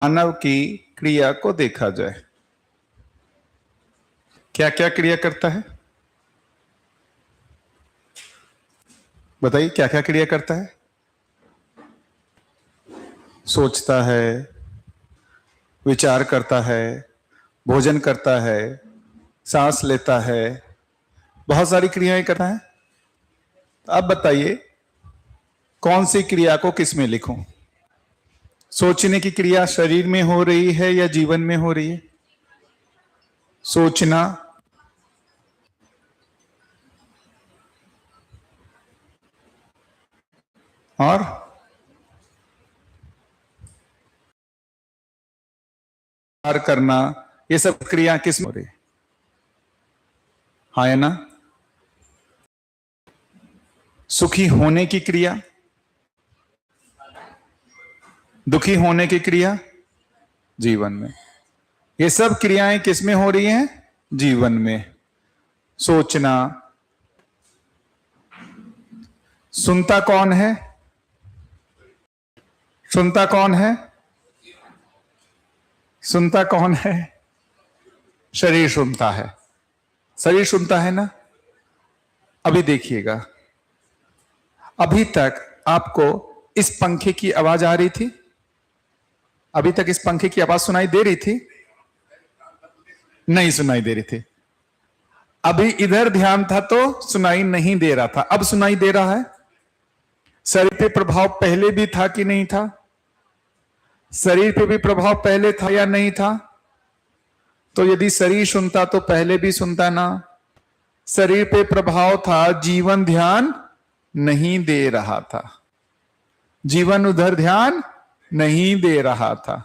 मानव की क्रिया को देखा जाए। क्या क्या क्रिया करता है? बताइए, क्या क्या क्रिया करता है? सोचता है, विचार करता है, भोजन करता है, सांस लेता है, बहुत सारी क्रियाएं करता है। अब बताइए, कौन सी क्रिया को किस में लिखूं? सोचने की क्रिया शरीर में हो रही है या जीवन में हो रही है? सोचना, और विचार करना, ये सब क्रिया किस में हो रही है? हाँ या ना? सुखी होने की क्रिया, दुखी होने की क्रिया जीवन में। ये सब क्रियाएं किस में हो रही हैं? जीवन में। सोचना। सुनता कौन है? सुनता कौन है? सुनता कौन है? शरीर सुनता है। शरीर सुनता है ना? अभी देखिएगा, अभी तक आपको इस पंखे की आवाज आ रही थी? अभी तक इस पंखे की आवाज सुनाई दे रही थी? नहीं सुनाई दे रही थी। अभी इधर ध्यान था तो सुनाई नहीं दे रहा था, अब सुनाई दे रहा है। शरीर पे प्रभाव पहले भी था कि नहीं था? शरीर पे भी प्रभाव पहले था या नहीं था? तो यदि शरीर सुनता तो पहले भी सुनता ना? शरीर पे प्रभाव था, जीवन ध्यान नहीं दे रहा था। जीवन उधर ध्यान नहीं दे रहा था।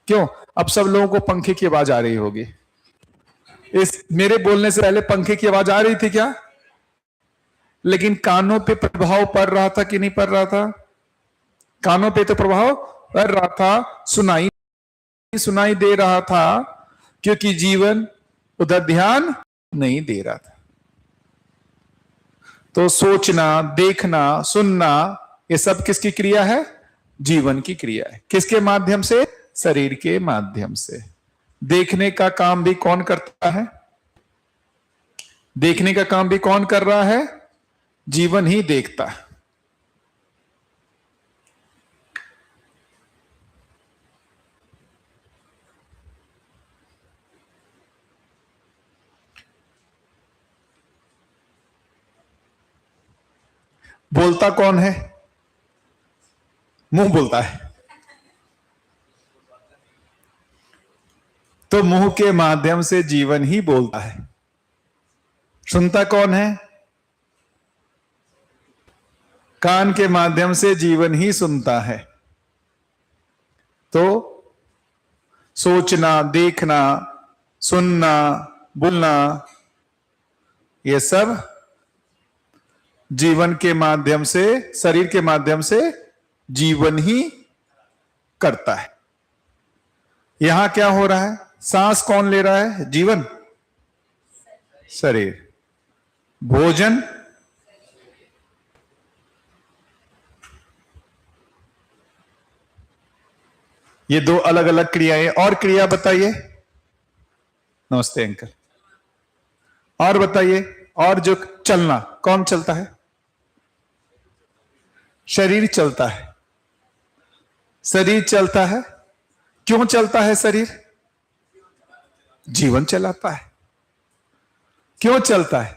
क्यों? अब सब लोगों को पंखे की आवाज आ रही होगी। इस मेरे बोलने से पहले पंखे की आवाज आ रही थी क्या? लेकिन कानों पे प्रभाव पड़ रहा था कि नहीं पड़ रहा था? कानों पे तो प्रभाव पड़ रहा था, सुनाई दे रहा था, क्योंकि जीवन उधर ध्यान नहीं दे रहा था। तो सोचना, देखना, सुनना, ये सब किसकी क्रिया है? जीवन की क्रिया है। किसके माध्यम से? शरीर के माध्यम से। देखने का काम भी कौन करता है? देखने का काम भी कौन कर रहा है? जीवन ही देखता है। बोलता कौन है? मुंह बोलता है। तो मुंह के माध्यम से जीवन ही बोलता है। सुनता कौन है? कान के माध्यम से जीवन ही सुनता है। तो सोचना, देखना, सुनना, बोलना, ये सब जीवन के माध्यम से, शरीर के माध्यम से जीवन ही करता है। यहां क्या हो रहा है? सांस कौन ले रहा है? जीवन, शरीर। भोजन, ये दो अलग अलग क्रियाएं। और क्रिया बताइए। नमस्ते अंकल। और बताइए, और जो चलना, कौन चलता है? शरीर चलता है। शरीर चलता है। क्यों चलता है शरीर? जीवन चलाता है। क्यों चलता है?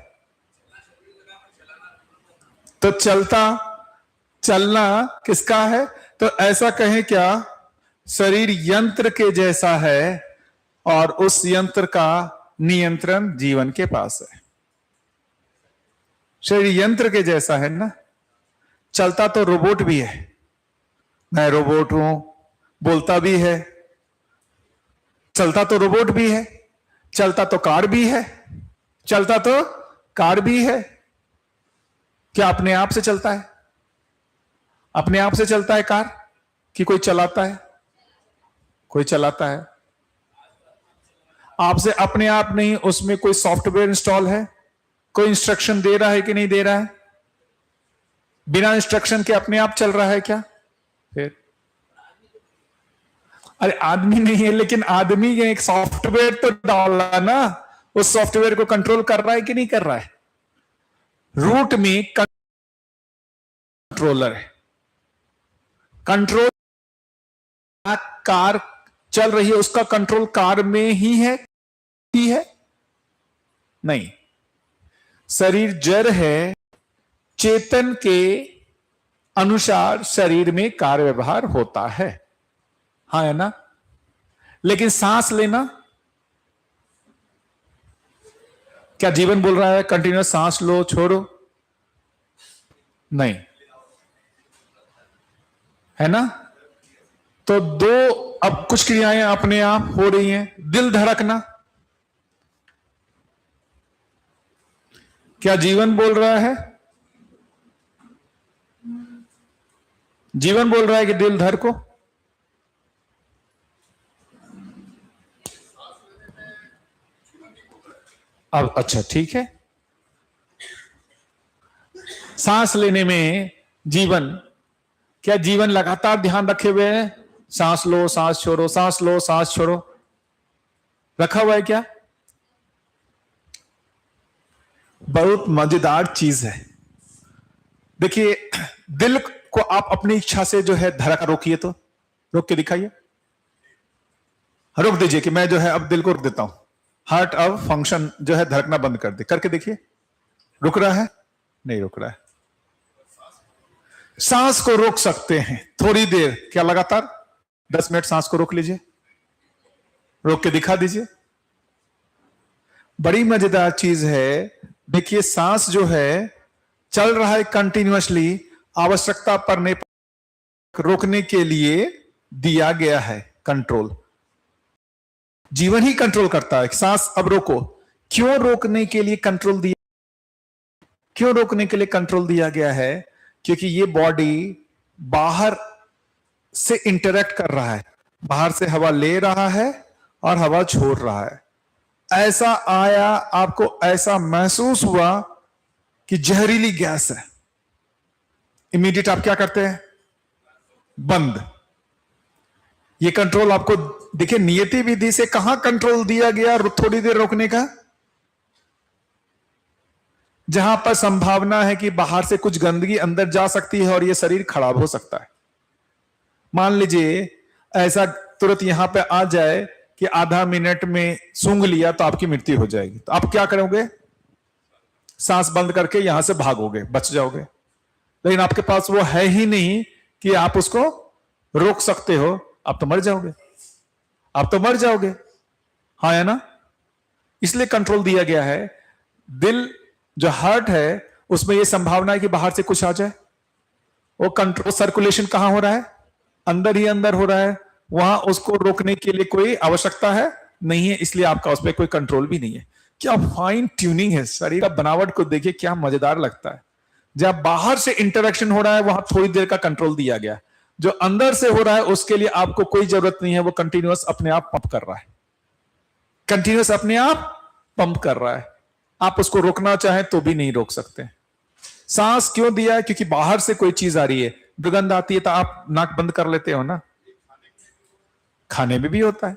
तो चलना किसका है? तो ऐसा कहें क्या, शरीर यंत्र के जैसा है और उस यंत्र का नियंत्रण जीवन के पास है। शरीर यंत्र के जैसा है ना? चलता तो रोबोट भी है। मैं रोबोट हूं, बोलता भी है। चलता तो रोबोट भी है, चलता तो कार भी है। चलता तो कार भी है। क्या अपने आप से चलता है? अपने आप से चलता है कार, कि कोई चलाता है? कोई चलाता है। आपसे अपने आप नहीं, उसमें कोई सॉफ्टवेयर इंस्टॉल है? कोई इंस्ट्रक्शन दे रहा है कि नहीं दे रहा है? बिना इंस्ट्रक्शन के अपने आप चल रहा है क्या? फिर अरे आदमी नहीं है, लेकिन आदमी ने एक सॉफ्टवेयर तो डाला ना, उस सॉफ्टवेयर को कंट्रोल कर रहा है कि नहीं कर रहा है? रूट में कंट्रोलर है। कंट्रोल कार चल रही है, उसका कंट्रोल कार में ही है नहीं। शरीर जड़ है, चेतन के अनुसार शरीर में कार्य व्यवहार होता है, हाँ है ना? लेकिन सांस लेना, क्या जीवन बोल रहा है कंटिन्यूस सांस लो छोड़ो? नहीं, है ना? तो दो अब कुछ क्रियाएं अपने आप हो रही हैं। दिल धड़कना, क्या जीवन बोल रहा है? जीवन बोल रहा है कि दिल धड़को? अब अच्छा ठीक है, सांस लेने में जीवन, क्या जीवन लगातार ध्यान रखे हुए है? सांस लो सांस छोड़ो, सांस लो सांस छोड़ो, रखा हुआ है क्या? बहुत मजेदार चीज है। देखिए, दिल को आप अपनी इच्छा से जो है धड़का रोकिए, तो रोक के दिखाइए, रोक दीजिए कि मैं जो है अब दिल को रोक देता हूं, हार्ट अब फंक्शन जो है धड़कना बंद कर दे, करके देखिए, रुक रहा है? नहीं रुक रहा है। सांस को रोक सकते हैं थोड़ी देर, क्या लगातार 10 मिनट सांस को रोक लीजिए, रोक के दिखा दीजिए। बड़ी मजेदार चीज है। देखिए, सांस जो है चल रहा है कंटिन्यूअसली, आवश्यकता पड़ने पर रोकने के लिए दिया गया है कंट्रोल। जीवन ही कंट्रोल करता है, सांस अब रोको। क्यों रोकने के लिए कंट्रोल दिया, क्यों रोकने के लिए कंट्रोल दिया गया है? क्योंकि ये बॉडी बाहर से इंटरेक्ट कर रहा है, बाहर से हवा ले रहा है और हवा छोड़ रहा है। ऐसा आया, आपको ऐसा महसूस हुआ कि जहरीली गैस है, इमीडिएट आप क्या करते हैं? बंद। ये कंट्रोल आपको देखिए, नियति विधि से कहां कंट्रोल दिया गया थोड़ी देर रोकने का? जहां पर संभावना है कि बाहर से कुछ गंदगी अंदर जा सकती है और यह शरीर खराब हो सकता है। मान लीजिए ऐसा तुरंत यहां पे आ जाए कि आधा मिनट में सूंघ लिया तो आपकी मृत्यु हो जाएगी, तो आप क्या करोगे? सांस बंद करके यहां से भागोगे, बच जाओगे। लेकिन आपके पास वो है ही नहीं कि आप उसको रोक सकते हो, आप तो मर जाओगे, आप तो मर जाओगे, हाँ है ना? इसलिए कंट्रोल दिया गया है। दिल जो हार्ट है उसमें यह संभावना है कि बाहर से कुछ आ जाए, वो कंट्रोल सर्कुलेशन कहां हो रहा है? अंदर ही अंदर हो रहा है, वहां उसको रोकने के लिए कोई आवश्यकता है नहीं है, इसलिए आपका उस पर कोई कंट्रोल भी नहीं है। क्या फाइन ट्यूनिंग है शरीर का, बनावट को देखिए क्या मजेदार लगता है। जब बाहर से इंटरेक्शन हो रहा है वहां थोड़ी देर का कंट्रोल दिया गया, जो अंदर से हो रहा है उसके लिए आपको कोई जरूरत नहीं है, वो कंटिन्यूअस अपने आप पंप कर रहा है, कंटिन्यूअस अपने आप पंप कर रहा है। आप उसको रोकना चाहें तो भी नहीं रोक सकते। सांस क्यों दिया है? क्योंकि बाहर से कोई चीज आ रही है, दुर्गंध आती है तो आप नाक बंद कर लेते हो ना, खाने में भी होता है,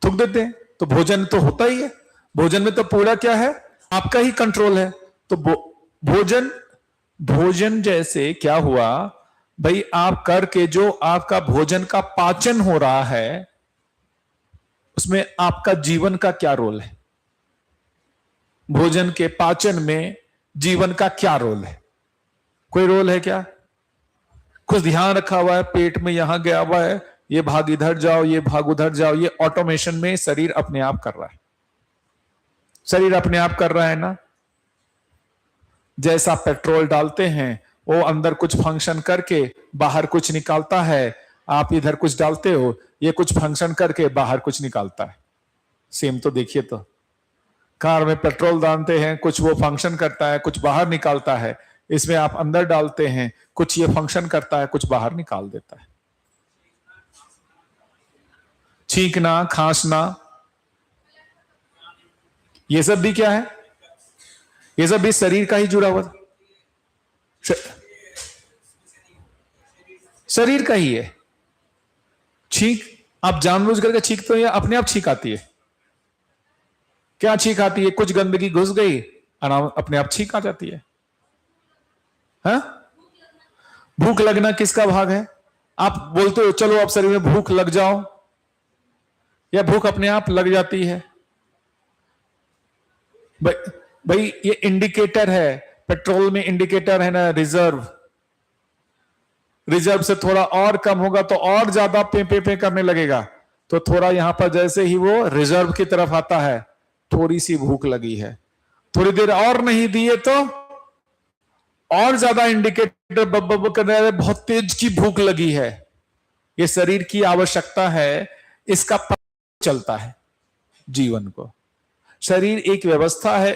थूक देते हैं, तो भोजन तो होता ही है। भोजन में तो पूरा क्या है? आपका ही कंट्रोल है। तो भोजन जैसे क्या हुआ भाई, आप करके जो आपका भोजन का पाचन हो रहा है उसमें आपका जीवन का क्या रोल है? भोजन के पाचन में जीवन का क्या रोल है? कोई रोल है क्या? कुछ ध्यान रखा हुआ है, पेट में यहां गया हुआ है, ये भाग इधर जाओ, ये भाग उधर जाओ, ये ऑटोमेशन में शरीर अपने आप कर रहा है, शरीर अपने आप कर रहा है ना। जैसा पेट्रोल डालते हैं वो अंदर कुछ फंक्शन करके बाहर कुछ निकालता है, आप इधर कुछ डालते हो, ये कुछ फंक्शन करके बाहर कुछ निकालता है। सेम तो देखिए, तो कार में पेट्रोल डालते हैं, कुछ वो फंक्शन करता है, कुछ बाहर निकालता है। इसमें आप अंदर डालते हैं, कुछ ये फंक्शन करता है, कुछ बाहर निकाल देता है। छींकना, खांसना, ये सब भी क्या है? ये सब भी शरीर का ही जुड़ा हुआ, शरीर का ही है। छींक आप जानबूझ करके छींकते हो या अपने आप छींक आती है? क्या छींक आती है? कुछ गंदगी घुस गई, अपने आप छींक आ जाती है। हाँ? भूख लगना किसका भाग है? आप बोलते हो चलो अब शरीर में भूख लग जाओ, या भूख अपने आप लग जाती है? भाई ये इंडिकेटर है, पेट्रोल में इंडिकेटर है ना, रिजर्व। रिजर्व से थोड़ा और कम होगा तो और ज्यादा पे पे पे करने लगेगा। तो थोड़ा यहां पर जैसे ही वो रिजर्व की तरफ आता है, थोड़ी सी भूख लगी है, थोड़ी देर और नहीं दिए तो और ज्यादा इंडिकेटर बब बब कर रहा है, बहुत तेज की भूख लगी है। ये शरीर की आवश्यकता है, इसका पता चलता है जीवन को। शरीर एक व्यवस्था है,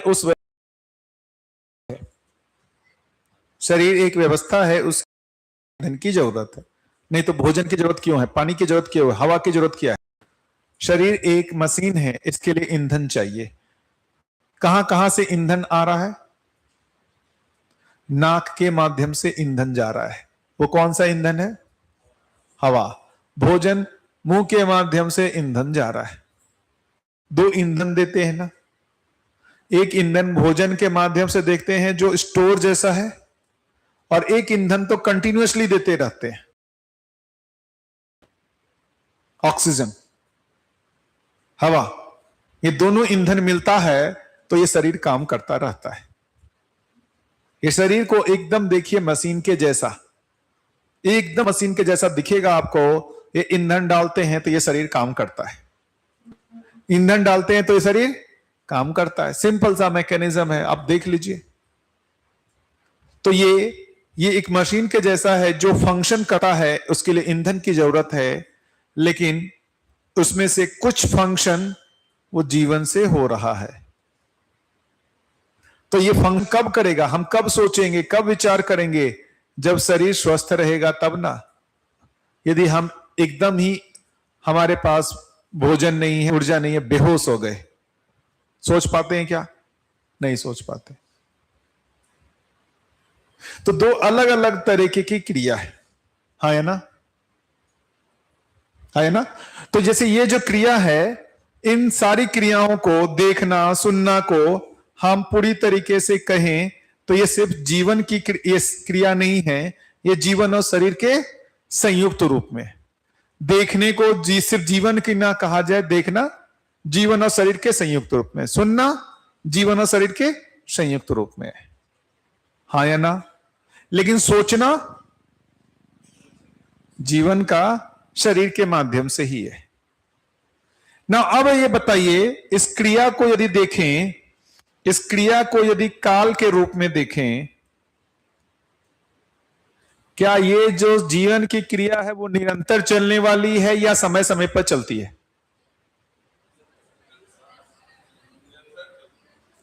शरीर एक व्यवस्था है, उस ईंधन की जरूरत है। नहीं तो भोजन की जरूरत क्यों है? पानी की जरूरत क्यों है? हवा की जरूरत क्या है? शरीर एक मशीन है, इसके लिए ईंधन चाहिए। कहां कहां से ईंधन आ रहा है? नाक के माध्यम से ईंधन जा रहा है। वो कौन सा ईंधन है? हवा। भोजन मुंह के माध्यम से ईंधन जा रहा है। दो ईंधन देते हैं ना। एक ईंधन भोजन के माध्यम से देखते हैं जो स्टोर जैसा है, और एक ईंधन तो कंटिन्यूअसली देते रहते हैं, ऑक्सीजन, हवा। ये दोनों ईंधन मिलता है तो ये शरीर काम करता रहता है। ये शरीर को एकदम देखिए मशीन के जैसा, एकदम मशीन के जैसा दिखेगा आपको। ये ईंधन डालते हैं तो ये शरीर काम करता है, ईंधन डालते हैं तो ये शरीर काम करता है। सिंपल सा मैकेनिज्म है, आप देख लीजिए। तो ये एक मशीन के जैसा है, जो फंक्शन करता है उसके लिए ईंधन की जरूरत है, लेकिन उसमें से कुछ फंक्शन वो जीवन से हो रहा है। तो ये फंक्शन कब करेगा? हम कब सोचेंगे, कब विचार करेंगे? जब शरीर स्वस्थ रहेगा तब ना। यदि हम एकदम ही हमारे पास भोजन नहीं है, ऊर्जा नहीं है, बेहोश हो गए, सोच पाते हैं क्या? नहीं सोच पाते। तो दो अलग अलग तरीके की क्रिया है, हाँ है ना, है ना। तो जैसे ये जो क्रिया है, इन सारी क्रियाओं को देखना सुनना को हम पूरी तरीके से कहें तो ये सिर्फ जीवन की ये क्रिया नहीं है, ये जीवन और शरीर के संयुक्त रूप में। देखने को सिर्फ जीवन की ना कहा जाए, देखना जीवन और शरीर के संयुक्त रूप में, सुनना जीवन और शरीर के संयुक्त रूप में, हाँ या ना। लेकिन सोचना जीवन का शरीर के माध्यम से ही है ना। अब ये बताइए, इस क्रिया को यदि देखें, इस क्रिया को यदि काल के रूप में देखें, क्या ये जो जीवन की क्रिया है वो निरंतर चलने वाली है या समय समय पर चलती है?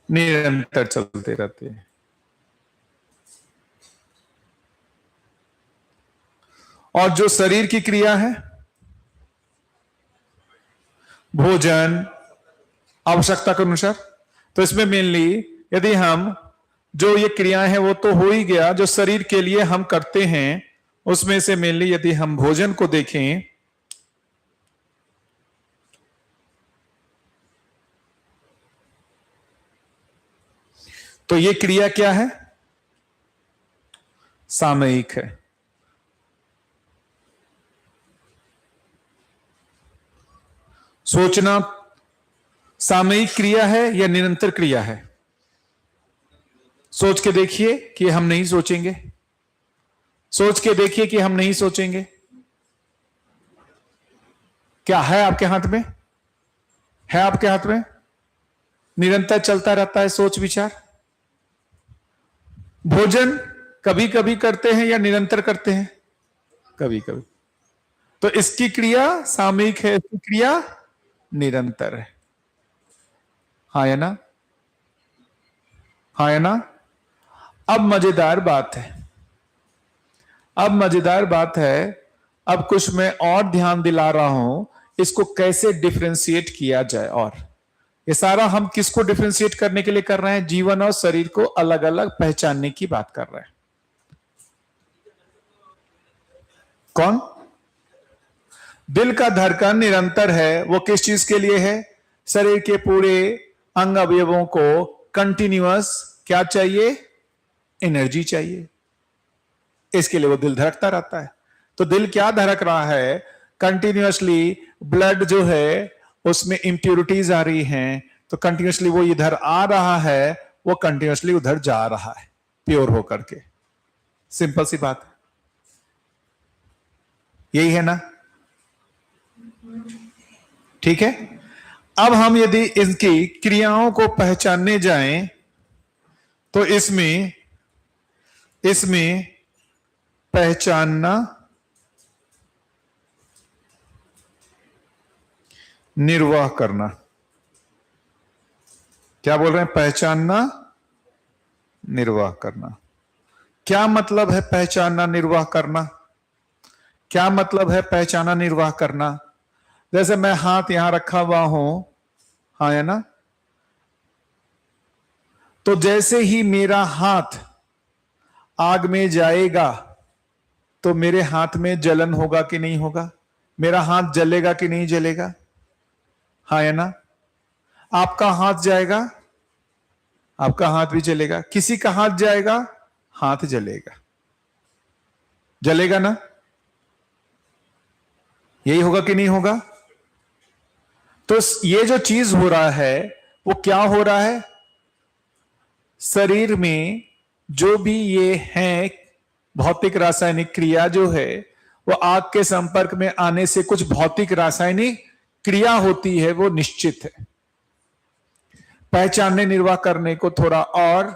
निरंतर चलते रहते हैं। और जो शरीर की क्रिया है, भोजन आवश्यकता के अनुसार, तो इसमें मेनली यदि हम जो ये क्रियाएं हैं वो तो हो ही गया, जो शरीर के लिए हम करते हैं उसमें से मेनली यदि हम भोजन को देखें, तो ये क्रिया क्या है? सामयिक है। सोचना सामयिक क्रिया है या निरंतर क्रिया है? सोच के देखिए कि हम नहीं सोचेंगे, सोच के देखिए कि हम नहीं सोचेंगे। क्या है आपके हाथ में? है आपके हाथ में? निरंतर चलता रहता है सोच विचार। भोजन कभी कभी करते हैं या निरंतर करते हैं? कभी कभी। तो इसकी क्रिया सामयिक है, इसकी क्रिया निरंतर है, हाँ या ना, हाँ या ना। अब मजेदार बात है, अब मजेदार बात है, अब कुछ मैं और ध्यान दिला रहा हूं, इसको कैसे डिफरेंशिएट किया जाए। और ये सारा हम किसको डिफरेंशिएट करने के लिए कर रहे हैं? जीवन और शरीर को अलग अलग पहचानने की बात कर रहे हैं। कौन? दिल का धड़कन निरंतर है, वो किस चीज के लिए है? शरीर के पूरे अंग अवयवों को कंटिन्यूअस क्या चाहिए? एनर्जी चाहिए। इसके लिए वो दिल धड़कता रहता है। तो दिल क्या धड़क रहा है? कंटिन्यूअसली ब्लड जो है उसमें इंप्योरिटीज आ रही हैं, तो कंटिन्यूअसली वो इधर आ रहा है, वो कंटिन्यूअसली उधर जा रहा है प्योर होकर के। सिंपल सी बात है, यही है ना? ठीक है। अब हम यदि इनकी क्रियाओं को पहचानने जाएं तो इसमें पहचानना, निर्वाह करना, क्या बोल रहे हैं? पहचानना, निर्वाह करना। क्या मतलब है पहचानना, निर्वाह करना? क्या मतलब है पहचानना, निर्वाह करना? जैसे मैं हाथ यहां रखा हुआ हूं, हाँ है ना, तो जैसे ही मेरा हाथ आग में जाएगा तो मेरे हाथ में जलन होगा कि नहीं होगा? मेरा हाथ जलेगा कि नहीं जलेगा? हाँ है ना? आपका हाथ जाएगा, आपका हाथ भी जलेगा। किसी का हाथ जाएगा, हाथ जलेगा, जलेगा ना? यही होगा कि नहीं होगा? तो ये जो चीज हो रहा है वो क्या हो रहा है? शरीर में जो भी ये है भौतिक रासायनिक क्रिया जो है, वो आग के संपर्क में आने से कुछ भौतिक रासायनिक क्रिया होती है, वो निश्चित है। पहचानने, निर्वाह करने को थोड़ा और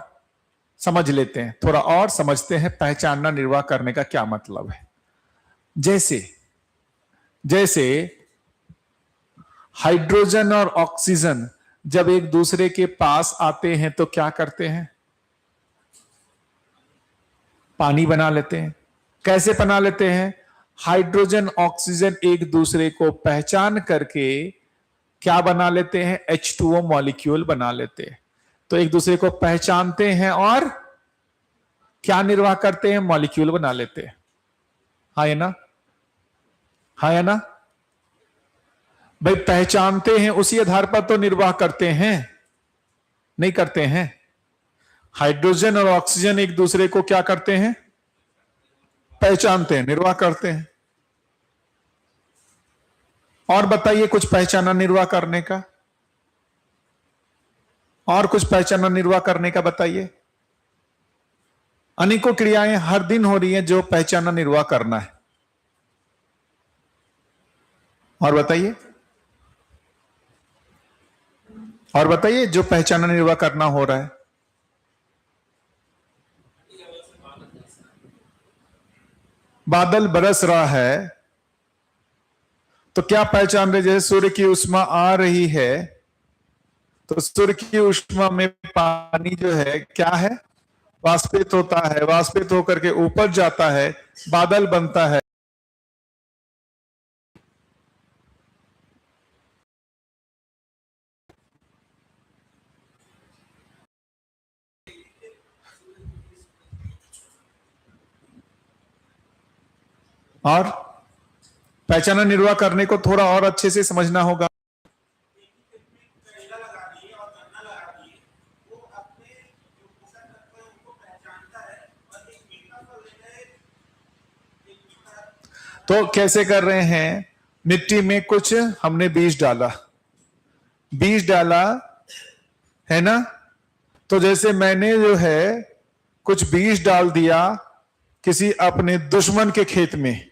समझ लेते हैं, थोड़ा और समझते हैं पहचानना, निर्वाह करने का क्या मतलब है। जैसे हाइड्रोजन और ऑक्सीजन जब एक दूसरे के पास आते हैं तो क्या करते हैं? पानी बना लेते हैं। कैसे बना लेते हैं? हाइड्रोजन ऑक्सीजन एक दूसरे को पहचान करके क्या बना लेते हैं? H2O मॉलिक्यूल बना लेते हैं। तो एक दूसरे को पहचानते हैं और क्या निर्वाह करते हैं? मॉलिक्यूल बना लेते हैं। हाँ है ना? हाँ है ना? भाई पहचानते हैं, उसी आधार पर तो निर्वाह करते हैं, नहीं करते हैं? हाइड्रोजन और ऑक्सीजन एक दूसरे को क्या करते हैं? पहचानते हैं, निर्वाह करते हैं। और बताइए कुछ पहचाना, निर्वाह करने का, और कुछ पहचाना, निर्वाह करने का बताइए। अनेकों क्रियाएं हर दिन हो रही हैं जो पहचाना, निर्वाह करना है। और बताइए, और बताइए जो पहचाना, निर्वाह करना हो रहा है। बादल बरस रहा है तो क्या पहचान रहे? जैसे सूर्य की उष्मा आ रही है तो सूर्य की उष्मा में पानी जो है क्या है? वाष्पित होता है, वाष्पित होकर के ऊपर जाता है, बादल बनता है। और पहचाना, निर्वाह करने को थोड़ा और अच्छे से समझना होगा। तो कैसे कर रहे हैं? मिट्टी में कुछ हमने बीज डाला, बीज डाला है ना, तो जैसे मैंने जो है कुछ बीज डाल दिया किसी अपने दुश्मन के खेत में,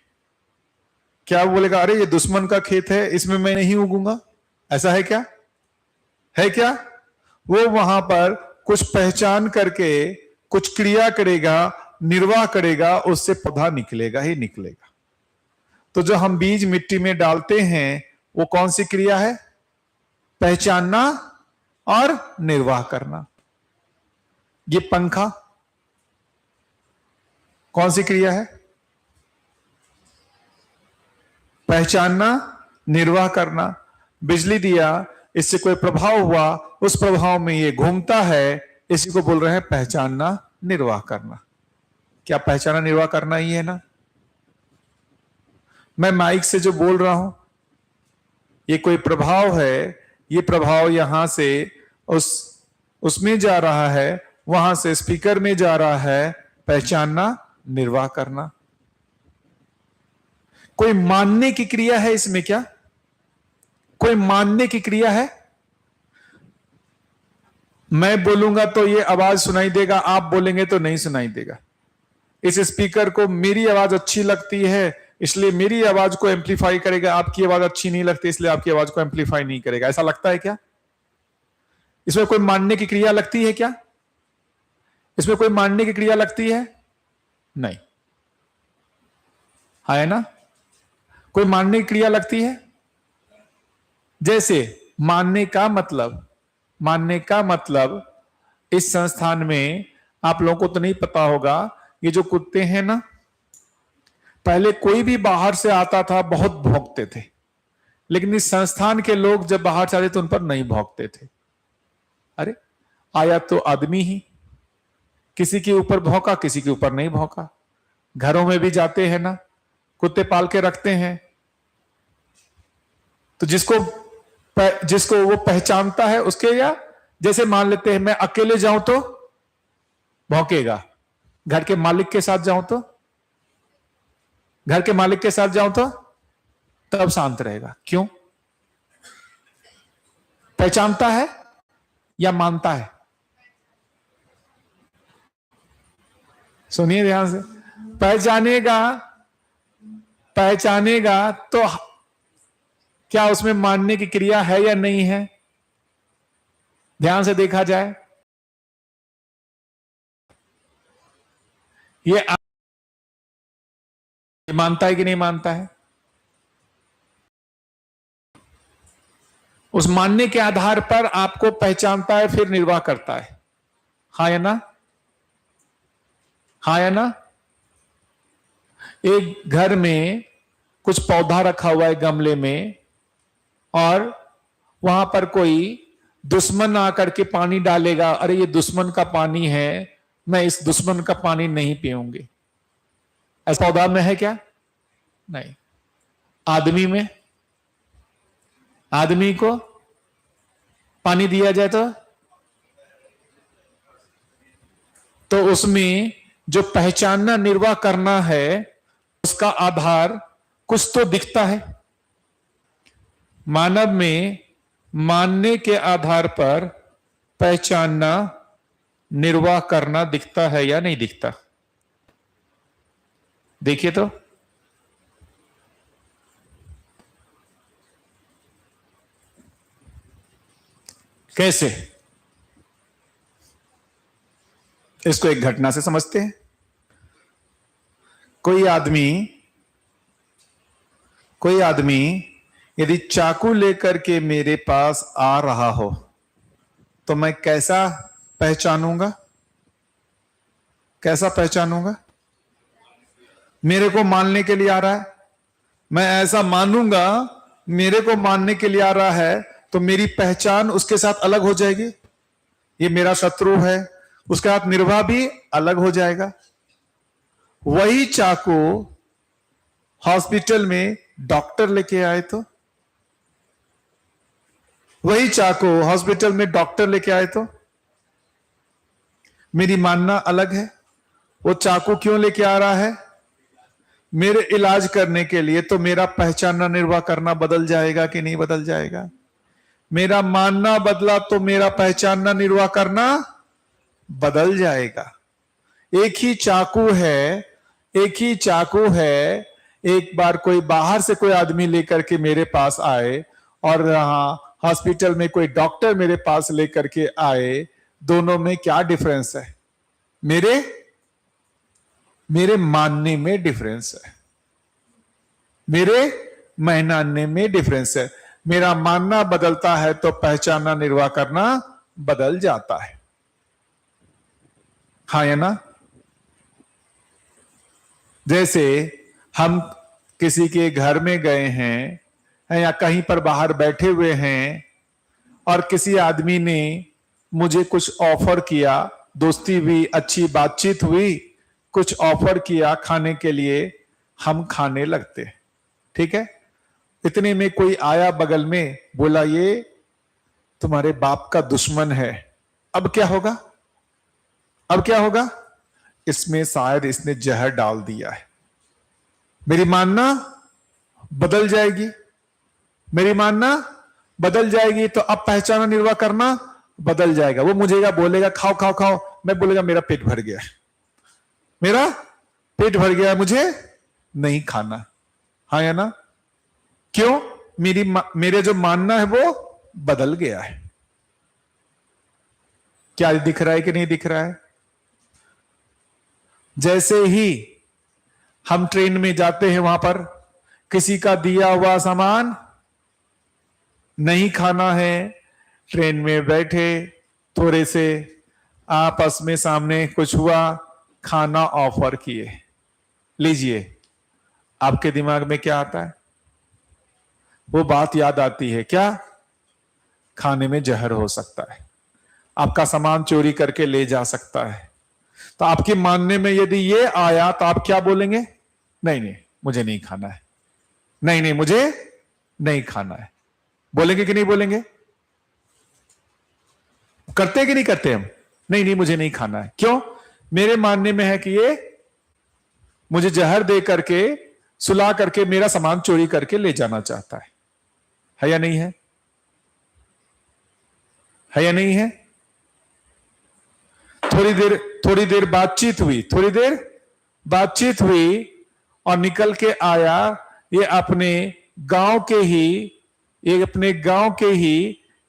क्या बोलेगा? अरे ये दुश्मन का खेत है, इसमें मैं नहीं उगूंगा, ऐसा है क्या? है क्या? वो वहां पर कुछ पहचान करके कुछ क्रिया करेगा, निर्वाह करेगा, उससे पौधा निकलेगा ही निकलेगा। तो जो हम बीज मिट्टी में डालते हैं वो कौन सी क्रिया है? पहचानना और निर्वाह करना। ये पंखा कौन सी क्रिया है? पहचानना, निर्वाह करना। बिजली दिया, इससे कोई प्रभाव हुआ, उस प्रभाव में ये घूमता है, इसी को बोल रहे हैं पहचानना, निर्वाह करना। क्या पहचानना, निर्वाह करना ही है ना? मैं माइक से जो बोल रहा हूं, ये कोई प्रभाव है, ये प्रभाव यहां से उसमें जा रहा है, वहां से स्पीकर में जा रहा है। पहचानना, निर्वाह करना। कोई मानने की क्रिया है इसमें क्या? कोई मानने की क्रिया है? मैं बोलूंगा तो ये आवाज सुनाई देगा, आप बोलेंगे तो नहीं सुनाई देगा। इस स्पीकर को मेरी आवाज अच्छी लगती है इसलिए मेरी आवाज को एम्पलीफाई करेगा, आपकी आवाज अच्छी नहीं लगती इसलिए आपकी आवाज को एम्पलीफाई नहीं करेगा। ऐसा लगता है क्या? इसमें कोई मानने की क्रिया लगती है क्या? इसमें कोई मानने की क्रिया लगती है? नहीं। है ना? कोई मानने की क्रिया लगती है? जैसे मानने का मतलब इस संस्थान में आप लोगों को तो नहीं पता होगा, ये जो कुत्ते हैं ना, पहले कोई भी बाहर से आता था बहुत भौंकते थे, लेकिन इस संस्थान के लोग जब बाहर से आते तो उन पर नहीं भौंकते थे। अरे आया तो आदमी ही, किसी के ऊपर भौंका, किसी के ऊपर नहीं भौंका। घरों में भी जाते हैं ना, कुत्ते पाल के रखते हैं, तो जिसको वो पहचानता है उसके, या जैसे मान लेते हैं मैं अकेले जाऊं तो भौंकेगा, घर के मालिक के साथ जाऊं तो तब शांत रहेगा। क्यों? पहचानता है या मानता है? सुनिए ध्यान से। पहचानेगा तो क्या उसमें मानने की क्रिया है या नहीं है? ध्यान से देखा जाए, ये मानता है कि नहीं मानता है? उस मानने के आधार पर आपको पहचानता है, फिर निर्वाह करता है। हाँ या ना? हाँ या ना? एक घर में कुछ पौधा रखा हुआ है गमले में, और वहां पर कोई दुश्मन आकर के पानी डालेगा, अरे ये दुश्मन का पानी है, मैं इस दुश्मन का पानी नहीं पीऊंगी। ऐसा पौधा में है क्या? नहीं। आदमी में, आदमी को पानी दिया जाए तो उसमें जो पहचानना, निर्वाह करना है, उसका आधार कुछ तो दिखता है। मानव में मानने के आधार पर पहचानना, निर्वाह करना दिखता है या नहीं दिखता? देखिए तो, कैसे? इसको एक घटना से समझते हैं। कोई आदमी यदि चाकू लेकर के मेरे पास आ रहा हो तो मैं कैसा पहचानूंगा? मेरे को मानने के लिए आ रहा है, मैं ऐसा मानूंगा मेरे को मानने के लिए आ रहा है, तो मेरी पहचान उसके साथ अलग हो जाएगी। ये मेरा शत्रु है, उसके साथ निर्वाह भी अलग हो जाएगा। वही चाकू हॉस्पिटल में डॉक्टर लेके आए तो, मेरी मानना अलग है। वो चाकू क्यों लेके आ रहा है? मेरे इलाज करने के लिए। तो मेरा पहचानना, निर्वाह करना बदल जाएगा कि नहीं बदल जाएगा? मेरा मानना बदला तो मेरा पहचानना, निर्वाह करना बदल जाएगा। एक ही चाकू है। एक बार कोई बाहर से कोई आदमी लेकर के मेरे पास आए, और यहां हॉस्पिटल में कोई डॉक्टर मेरे पास लेकर के आए, दोनों में क्या डिफरेंस है? मेरे मानने में डिफरेंस है, मेरे मानने में डिफरेंस है। मेरा मानना बदलता है तो पहचानना, निर्वाह करना बदल जाता है। हाँ या ना? जैसे हम किसी के घर में गए हैं या कहीं पर बाहर बैठे हुए हैं, और किसी आदमी ने मुझे कुछ ऑफर किया, दोस्ती हुई, अच्छी बातचीत हुई, कुछ ऑफर किया खाने के लिए, हम खाने लगते हैं। ठीक है। इतने में कोई आया बगल में, बोला ये तुम्हारे बाप का दुश्मन है। अब क्या होगा? अब क्या होगा? इसमें शायद इसने जहर डाल दिया है। मेरी मानना बदल जाएगी, मेरी मानना बदल जाएगी। तो अब पहचाना निर्वाह करना बदल जाएगा। वो मुझे बोलेगा खाओ खाओ खाओ, मैं बोलेगा मेरा पेट भर गया है, मेरा पेट भर गया, मुझे नहीं खाना। हाँ या ना? क्यों? मेरे जो मानना है वो बदल गया है। क्या दिख रहा है कि नहीं दिख रहा है? जैसे ही हम ट्रेन में जाते हैं, वहां पर किसी का दिया हुआ सामान नहीं खाना है, ट्रेन में बैठे, थोड़े से आपस में सामने कुछ हुआ, खाना ऑफर किए, लीजिए। आपके दिमाग में क्या आता है? वो बात याद आती है, क्या? खाने में जहर हो सकता है, आपका सामान चोरी करके ले जा सकता है। तो आपके मानने में यदि ये आया तो आप क्या बोलेंगे? नहीं नहीं मुझे नहीं खाना है, नहीं नहीं मुझे नहीं खाना है। बोलेंगे कि नहीं बोलेंगे? करते कि नहीं करते हम? नहीं नहीं मुझे नहीं खाना है। क्यों? मेरे मानने में है कि ये मुझे जहर दे करके, सुला करके मेरा सामान चोरी करके ले जाना चाहता है या नहीं है? है या नहीं है? थोड़ी देर बातचीत हुई, थोड़ी देर बातचीत हुई और निकल के आया ये अपने गांव के ही, ये अपने गांव के ही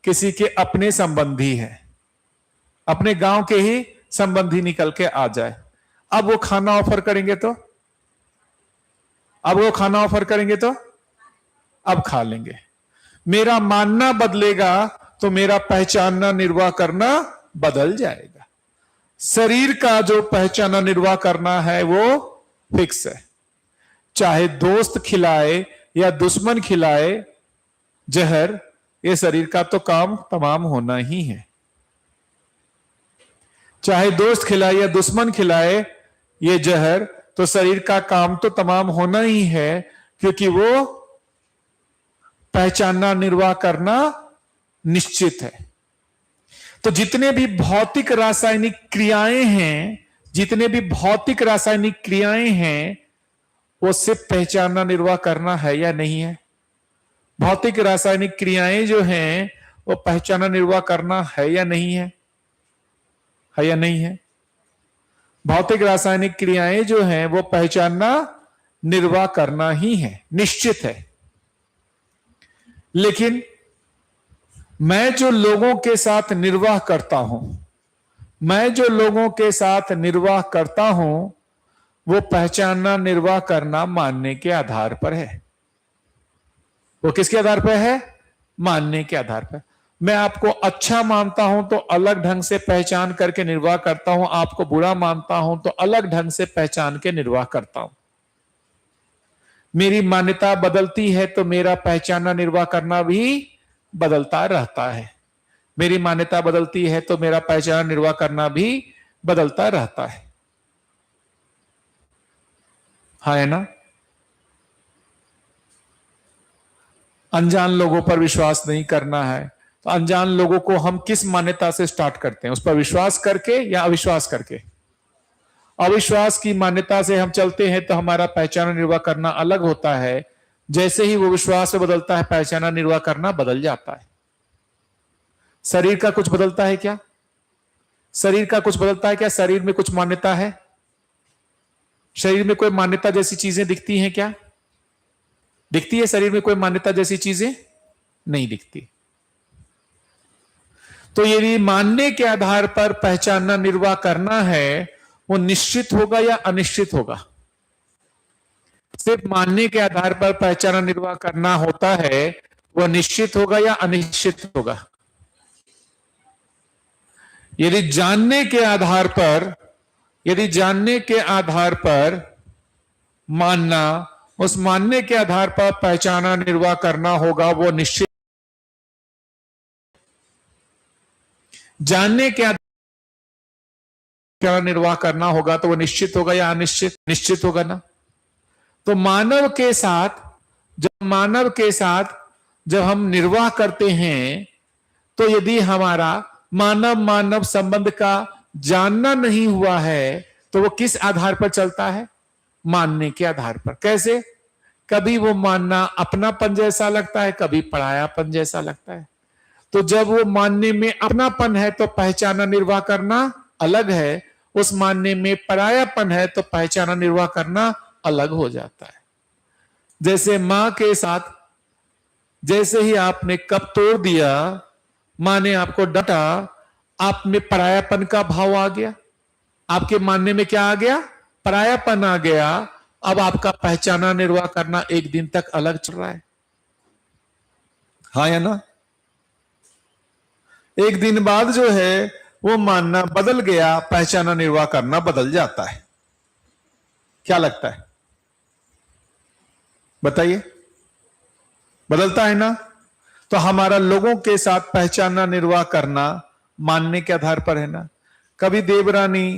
किसी के अपने संबंधी है, अपने गांव के ही संबंधी निकल के आ जाए। अब वो खाना ऑफर करेंगे तो, अब वो खाना ऑफर करेंगे तो अब खा लेंगे। मेरा मानना बदलेगा तो मेरा पहचानना निर्वाह करना बदल जाएगा। शरीर का जो पहचाना निर्वाह करना है वो फिक्स है। चाहे दोस्त खिलाए या दुश्मन खिलाए जहर, ये शरीर का तो काम तमाम होना ही है। चाहे दोस्त खिलाए या दुश्मन खिलाए ये जहर, तो शरीर का काम तो तमाम होना ही है, क्योंकि वो पहचानना निर्वाह करना निश्चित है। तो जितने भी भौतिक रासायनिक क्रियाएं हैं, जितने भी भौतिक रासायनिक क्रियाएं हैं, वो सिर्फ पहचानना निर्वाह करना है या नहीं है? भौतिक रासायनिक क्रियाएं जो हैं वो पहचानना निर्वाह करना है या नहीं है? है या नहीं है? भौतिक रासायनिक क्रियाएं जो हैं वो पहचानना निर्वाह करना ही है, निश्चित है। लेकिन मैं जो लोगों के साथ निर्वाह करता हूं, मैं जो लोगों के साथ निर्वाह करता हूं, वो पहचानना निर्वाह करना मानने के आधार पर है। वो किसके आधार पर है? मानने के आधार पर। मैं आपको अच्छा मानता हूं तो अलग ढंग से पहचान करके निर्वाह करता हूं, आपको बुरा मानता हूं तो अलग ढंग से पहचान के निर्वाह करता हूं। मेरी मान्यता बदलती है तो मेरा पहचानना निर्वाह करना भी बदलता रहता है। मेरी मान्यता बदलती है तो मेरा पहचान निर्वाह करना भी बदलता रहता है। हाँ है ना? अनजान लोगों पर विश्वास नहीं करना है, तो अनजान लोगों को हम किस मान्यता से स्टार्ट करते हैं? उस पर विश्वास करके या अविश्वास करके? अविश्वास की मान्यता से हम चलते हैं तो हमारा पहचाना निर्वाह करना अलग होता है। जैसे ही वो विश्वास में बदलता है, पहचाना निर्वाह करना बदल जाता है। शरीर का कुछ बदलता है क्या? शरीर का कुछ बदलता है क्या? शरीर में कुछ मान्यता है? शरीर में कोई मान्यता जैसी चीजें दिखती हैं क्या? दिखती है शरीर में कोई मान्यता जैसी चीजें? नहीं दिखती। तो यदि मानने के आधार पर पहचानना निर्वाह करना है, वो निश्चित होगा या अनिश्चित होगा? सिर्फ मानने के आधार पर पहचानना निर्वाह करना होता है, वो निश्चित होगा या अनिश्चित होगा? यदि जानने के आधार पर, यदि जानने के आधार पर मानना, उस मानने के आधार पर पहचाना निर्वाह करना होगा, वो निश्चित। जानने के आधार पर निर्वाह करना होगा तो वो निश्चित होगा या अनिश्चित? निश्चित होगा ना। तो मानव के साथ जब मानव के साथ जब हम निर्वाह करते हैं, तो यदि हमारा मानव मानव संबंध का जानना नहीं हुआ है, तो वो किस आधार पर चलता है? मानने के आधार पर। कैसे? कभी वो मानना अपनापन जैसा लगता है, कभी परायापन जैसा लगता है। तो जब वो मानने में अपनापन है तो पहचाना निर्वाह करना अलग है, उस मानने में परायापन है तो पहचाना निर्वाह करना अलग हो जाता है। जैसे मां के साथ जैसे ही आपने कप तोड़ दिया, मां ने आपको डांटा, आप में परायापन का भाव आ गया, आपके मानने में क्या आ गया? परायापन आ गया। अब आपका पहचाना निर्वाह करना एक दिन तक अलग चल रहा है, हाँ या ना? एक दिन बाद जो है वो मानना बदल गया, पहचाना निर्वाह करना बदल जाता है। क्या लगता है? बताइए, बदलता है ना? तो हमारा लोगों के साथ पहचाना निर्वाह करना मानने के आधार पर है ना। कभी देवरानी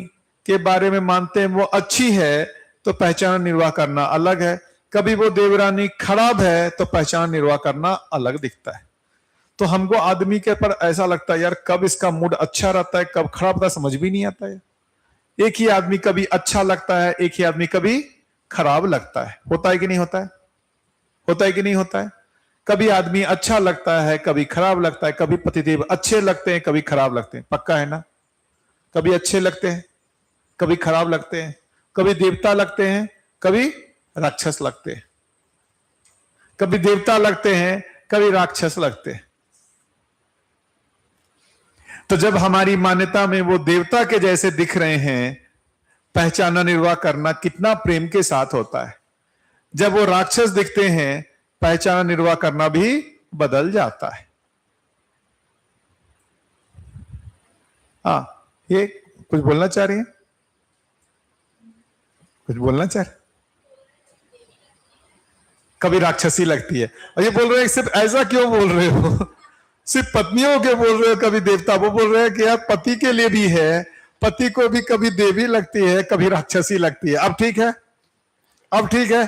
के बारे में मानते हैं वो अच्छी है तो पहचान निर्वाह करना अलग है, कभी वो देवरानी खराब है तो पहचान निर्वाह करना अलग दिखता है। तो हमको आदमी के पर ऐसा लगता है यार कब इसका मूड अच्छा रहता है कब खराब रहता है, समझ भी नहीं आता है। एक ही आदमी कभी अच्छा लगता है, एक ही आदमी कभी खराब लगता है। होता है कि नहीं होता है? होता है कि नहीं होता है? कभी आदमी अच्छा लगता है, कभी खराब लगता है, कभी पतिदेव अच्छे लगते हैं, कभी खराब लगते हैं। पक्का है ना? कभी अच्छे लगते हैं, कभी खराब लगते हैं, कभी देवता लगते हैं, कभी राक्षस लगते हैं, कभी देवता लगते हैं, कभी राक्षस लगते हैं। तो जब हमारी मान्यता में वो देवता के जैसे दिख रहे हैं, पहचाना निर्वाह करना कितना प्रेम के साथ होता है। जब वो राक्षस दिखते हैं, पहचाना निर्वाह करना भी बदल जाता है। हाँ, ये कुछ बोलना चाह रही हैं? कुछ बोलना चाह रहे? कभी राक्षसी लगती है। और ये बोल रहे हैं सिर्फ ऐसा क्यों बोल रहे हो? सिर्फ पत्नियों के बोल रहे हो, कभी देवता। वो बोल रहे हैं कि यार पति के लिए भी है, पति को भी कभी देवी लगती है, कभी राक्षसी लगती है। अब ठीक है, अब ठीक है।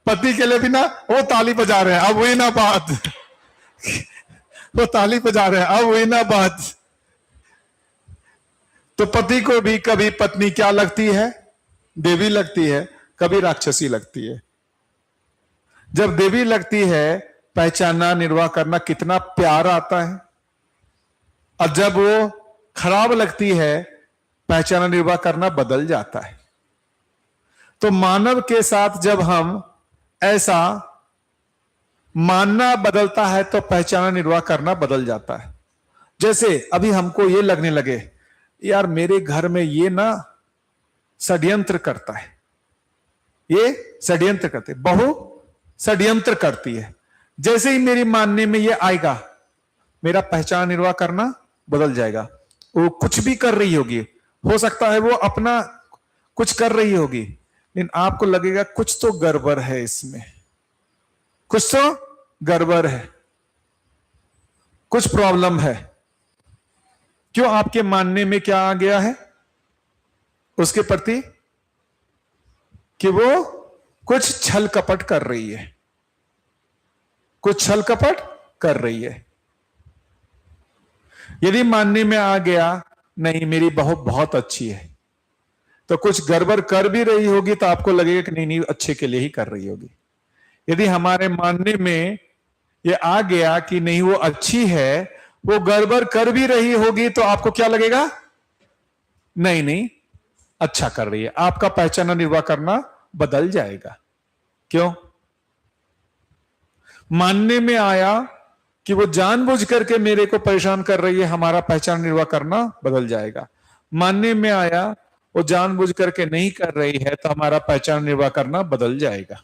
पति के लिए भी ना वो ताली बजा रहे हैं, अब वही ना बात। वो ताली बजा रहे हैं, अब वही ना बात। तो पति को भी कभी पत्नी क्या लगती है? देवी लगती है, कभी राक्षसी लगती है। जब देवी लगती है, पहचानना निर्वाह करना कितना प्यार आता है। और जब वो खराब लगती है, पहचानना निर्वाह करना बदल जाता है। तो मानव के साथ जब हम ऐसा मानना बदलता है तो पहचाना निर्वाह करना बदल जाता है। जैसे अभी हमको ये लगने लगे यार मेरे घर में ये ना षड्यंत्र करता है, ये षड्यंत्र करते, बहू षड्यंत्र करती है। जैसे ही मेरी मानने में ये आएगा, मेरा पहचान निर्वाह करना बदल जाएगा। वो कुछ भी कर रही होगी, हो सकता है वो अपना कुछ कर रही होगी, लेकिन आपको लगेगा कुछ तो गड़बड़ है इसमें, कुछ तो गड़बड़ है, कुछ प्रॉब्लम है। क्यों? आपके मानने में क्या आ गया है उसके प्रति? कि वो कुछ छल कपट कर रही है, कुछ छल कपट कर रही है। यदि मानने में आ गया नहीं मेरी बहू बहुत अच्छी है, तो कुछ गड़बड़ कर भी रही होगी तो आपको लगेगा कि नहीं नहीं अच्छे के लिए ही कर रही होगी। यदि हमारे मानने में ये आ गया कि नहीं वो अच्छी है, वो गड़बड़ कर भी रही होगी तो आपको क्या लगेगा? नहीं नहीं अच्छा कर रही है। आपका पहचाना निर्वाह करना बदल जाएगा। क्यों? मानने में आया कि वो जानबूझ करके मेरे को परेशान कर रही है, हमारा पहचान निर्वाह करना बदल जाएगा। मानने में आया वो जानबूझ करके नहीं कर रही है तो हमारा पहचान निर्वाह करना बदल जाएगा।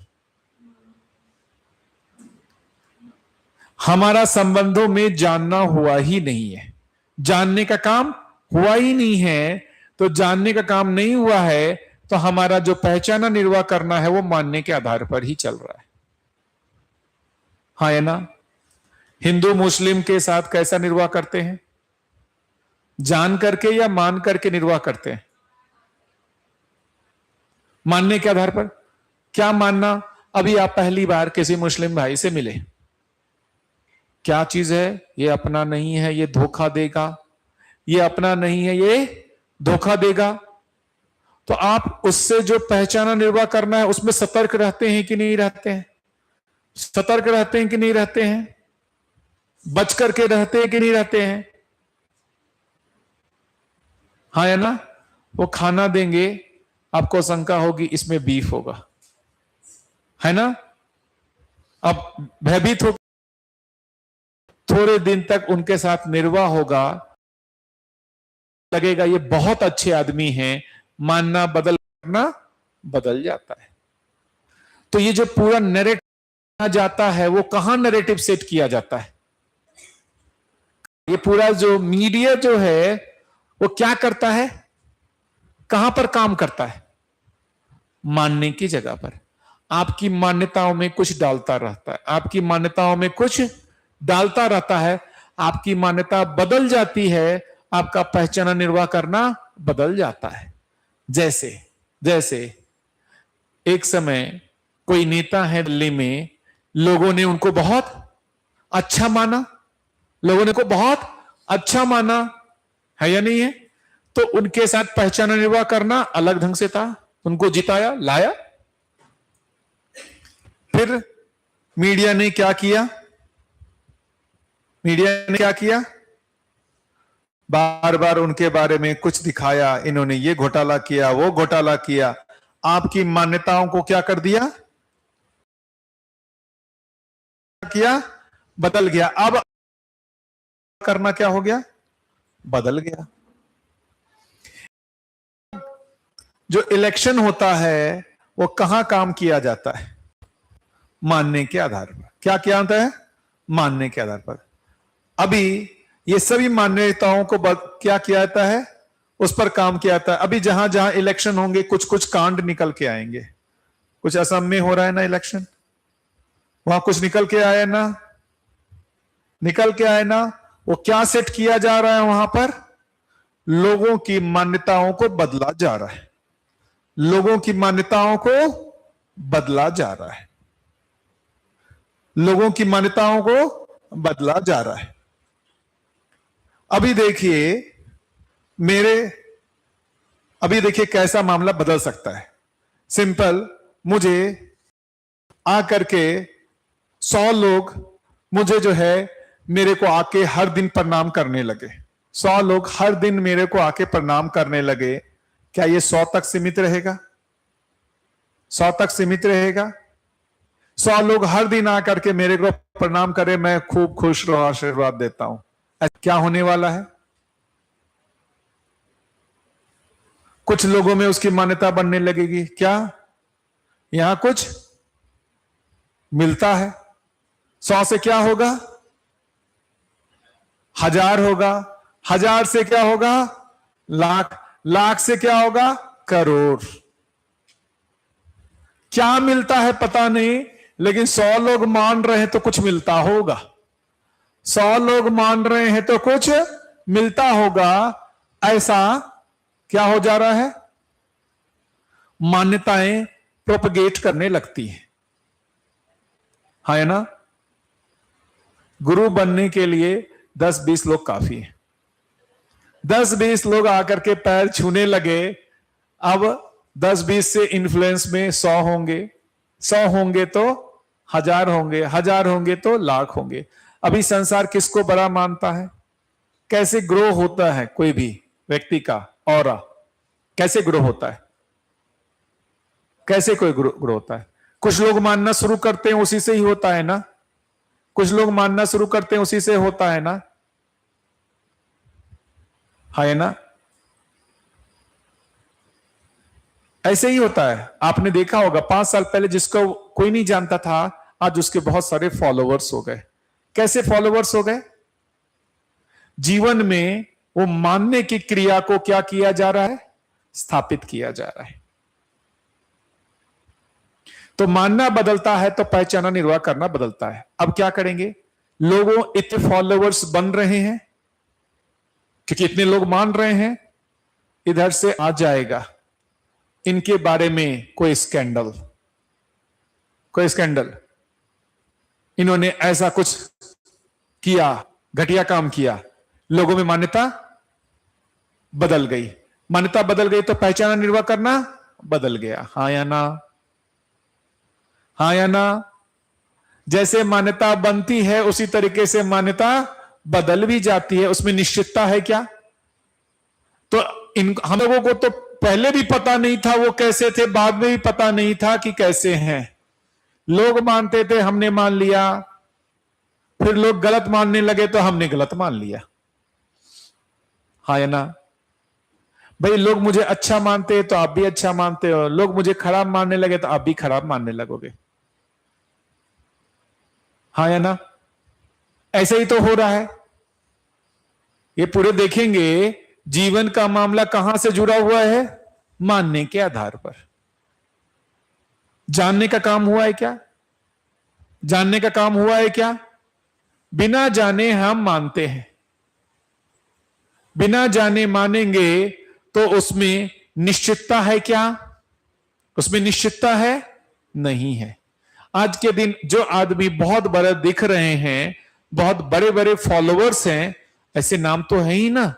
हमारा संबंधों में जानना हुआ ही नहीं है, जानने का काम हुआ ही नहीं है। तो जानने का काम नहीं हुआ है तो हमारा जो पहचाना निर्वाह करना है वो मानने के आधार पर ही चल रहा है, हाँ है ना? हिंदू मुस्लिम के साथ कैसा निर्वाह करते हैं? जान करके या मान करके निर्वाह करते हैं? मानने के आधार पर। क्या मानना? अभी आप पहली बार किसी मुस्लिम भाई से मिले, क्या चीज है, ये अपना नहीं है, ये धोखा देगा, ये अपना नहीं है, ये धोखा देगा, तो आप उससे जो पहचाना निर्वाह करना है उसमें सतर्क रहते हैं कि नहीं रहते हैं? सतर्क रहते हैं कि नहीं रहते हैं? बच करके रहते हैं कि नहीं रहते हैं? हाँ, है ना? वो खाना देंगे, आपको शंका होगी इसमें बीफ होगा, है ना? अब भयभीत हो, थोड़े दिन तक उनके साथ निर्वाह होगा, लगेगा ये बहुत अच्छे आदमी हैं, मानना करना बदल जाता है। तो ये जो पूरा नैरेटिव जाता है वो कहां नैरेटिव सेट किया जाता है? ये पूरा जो मीडिया जो है वो क्या करता है, कहां पर काम करता है? मानने की जगह पर आपकी मान्यताओं में कुछ डालता रहता है, आपकी मान्यताओं में कुछ डालता रहता है, आपकी मान्यता बदल जाती है, आपका पहचाना निर्वाह करना बदल जाता है। जैसे जैसे एक समय कोई नेता है दिल्ली में, लोगों ने उनको बहुत अच्छा माना, लोगों ने को बहुत अच्छा माना, है या नहीं है? तो उनके साथ पहचाना निर्वाह करना अलग ढंग से था, उनको जिताया, लाया। फिर मीडिया ने क्या किया? मीडिया ने क्या किया? बार बार उनके बारे में कुछ दिखाया, इन्होंने ये घोटाला किया, वो घोटाला किया, आपकी मान्यताओं को क्या कर दिया? किया, बदल गया। अब करना क्या हो गया? बदल गया। जो इलेक्शन होता है वो कहां काम किया जाता है? मानने के आधार पर। क्या किया होता है? मानने के आधार पर। अभी ये सभी मान्यताओं को क्या किया जाता है? उस पर काम किया जाता है। अभी जहां जहां इलेक्शन होंगे कुछ कुछ कांड निकल के आएंगे। कुछ असम में हो रहा है ना इलेक्शन, वहां कुछ निकल के आया ना, निकल के आए ना। वो क्या सेट किया जा रहा है वहां पर? लोगों की मान्यताओं को बदला जा रहा है, लोगों की मान्यताओं को बदला जा रहा है, लोगों की मान्यताओं को बदला जा रहा है। अभी देखिए अभी देखिए कैसा मामला बदल सकता है। सिंपल, मुझे आकर के 100 लोग मुझे जो है मेरे को आके हर दिन प्रणाम करने लगे, 100 लोग हर दिन मेरे को आके प्रणाम करने लगे, क्या ये 100 तक सीमित रहेगा? 100 तक सीमित रहेगा? 100 लोग हर दिन आकर के मेरे को प्रणाम करे, मैं खूब खुश रहो, आशीर्वाद देता हूं, क्या होने वाला है? कुछ लोगों में उसकी मान्यता बनने लगेगी, क्या यहां कुछ मिलता है? 100 से क्या होगा? 1000 होगा, 1000 से क्या होगा? लाख, लाख से क्या होगा? करोड़। क्या मिलता है पता नहीं, लेकिन 100 लोग मान रहे हैं तो कुछ मिलता होगा। 100 लोग मान रहे हैं तो कुछ मिलता होगा। ऐसा क्या हो जा रहा है? मान्यताएं प्रोपगेट करने लगती हैं, है ना? गुरु बनने के लिए 10-20 लोग काफी हैं। 10-20 लोग आकर के पैर छूने लगे, अब 10-20 से इन्फ्लुएंस में 100 होंगे, 100 होंगे तो 1000 होंगे, 1000 होंगे तो लाख होंगे। अभी संसार किसको बड़ा मानता है? कैसे ग्रो होता है कोई भी व्यक्ति का ऑरा? कैसे ग्रो होता है? कैसे कोई ग्रो होता है? कुछ लोग मानना शुरू करते हैं, उसी से ही होता है ना? कुछ लोग मानना शुरू करते हैं, उसी से होता है ना? है ना? ऐसे ही होता है। आपने देखा होगा 5 साल पहले जिसको कोई नहीं जानता था, आज उसके बहुत सारे फॉलोवर्स हो गए। कैसे फॉलोवर्स हो गए? जीवन में वो मानने की क्रिया को क्या किया जा रहा है? स्थापित किया जा रहा है। तो मानना बदलता है तो पहचाना निर्वाह करना बदलता है। अब क्या करेंगे? लोगों इतने फॉलोवर्स बन रहे हैं क्योंकि इतने लोग मान रहे हैं, इधर से आ जाएगा इनके बारे में कोई स्कैंडल, कोई स्कैंडल, इन्होंने ऐसा कुछ किया, घटिया काम किया, लोगों में मान्यता बदल गई। मान्यता बदल गई तो पहचाना निर्वाह करना बदल गया। हाँ या ना? हाँ या ना? जैसे मान्यता बनती है उसी तरीके से मान्यता बदल भी जाती है। उसमें निश्चितता है क्या? तो इन हम लोगों को तो पहले भी पता नहीं था वो कैसे थे, बाद में भी पता नहीं था कि कैसे हैं। लोग मानते थे, हमने मान लिया, फिर लोग गलत मानने लगे तो हमने गलत मान लिया। हाँ या ना? भाई लोग मुझे अच्छा मानते हैं तो आप भी अच्छा मानते हो, लोग मुझे खराब मानने लगे तो आप भी खराब मानने लगोगे। हाँ या ना? ऐसे ही तो हो रहा है। ये पूरे देखेंगे, जीवन का मामला कहां से जुड़ा हुआ है? मानने के आधार पर। जानने का काम हुआ है क्या? जानने का काम हुआ है क्या? बिना जाने हम मानते हैं। बिना जाने मानेंगे तो उसमें निश्चितता है क्या? उसमें निश्चितता है? नहीं है। आज के दिन जो आदमी बहुत बड़े दिख रहे हैं, बहुत बड़े बड़े फॉलोअर्स हैं, ऐसे नाम तो है ही ना।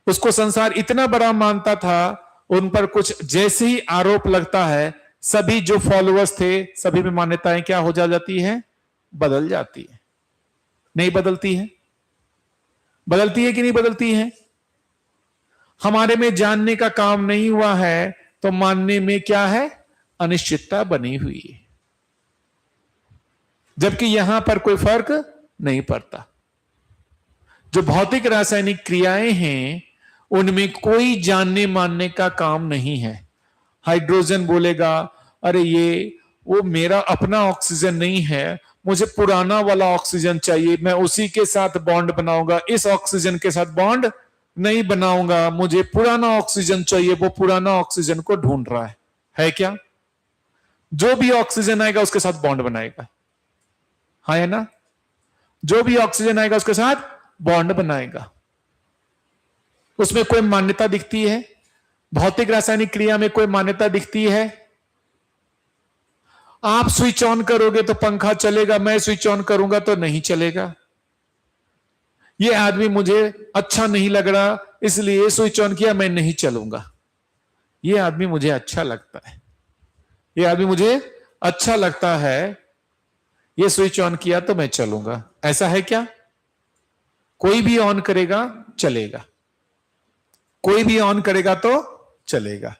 उसको संसार इतना बड़ा मानता था, उन पर कुछ जैसे ही आरोप लगता है, सभी जो फॉलोअर्स थे सभी में मान्यताएं क्या हो जाती है? बदल जाती है। नहीं बदलती है? बदलती है कि नहीं बदलती है? हमारे में जानने का काम नहीं हुआ है तो मानने में क्या है? अनिश्चितता बनी हुई है। जबकि यहां पर कोई फर्क नहीं पड़ता। जो भौतिक रासायनिक क्रियाएं हैं उनमें कोई जानने मानने का काम नहीं है। हाइड्रोजन बोलेगा, अरे ये वो मेरा अपना ऑक्सीजन नहीं है, मुझे पुराना वाला ऑक्सीजन चाहिए, मैं उसी के साथ बॉन्ड बनाऊंगा, इस ऑक्सीजन के साथ बॉन्ड नहीं बनाऊंगा, मुझे पुराना ऑक्सीजन चाहिए। वो पुराना ऑक्सीजन को ढूंढ रहा है क्या? जो भी ऑक्सीजन आएगा उसके साथ बॉन्ड बनाएगा। हाँ है ना? जो भी ऑक्सीजन आएगा उसके साथ बॉन्ड बनाएगा। उसमें कोई मान्यता दिखती है? भौतिक रासायनिक क्रिया में कोई मान्यता दिखती है? आप स्विच ऑन करोगे तो पंखा चलेगा, मैं स्विच ऑन करूंगा तो नहीं चलेगा। ये आदमी मुझे अच्छा नहीं लग रहा इसलिए स्विच ऑन किया, मैं नहीं चलूंगा। ये आदमी मुझे अच्छा लगता है, ये आदमी मुझे अच्छा लगता है, ये स्विच ऑन किया तो मैं चलूंगा। ऐसा है क्या? कोई भी ऑन करेगा चलेगा, कोई भी ऑन करेगा तो चलेगा।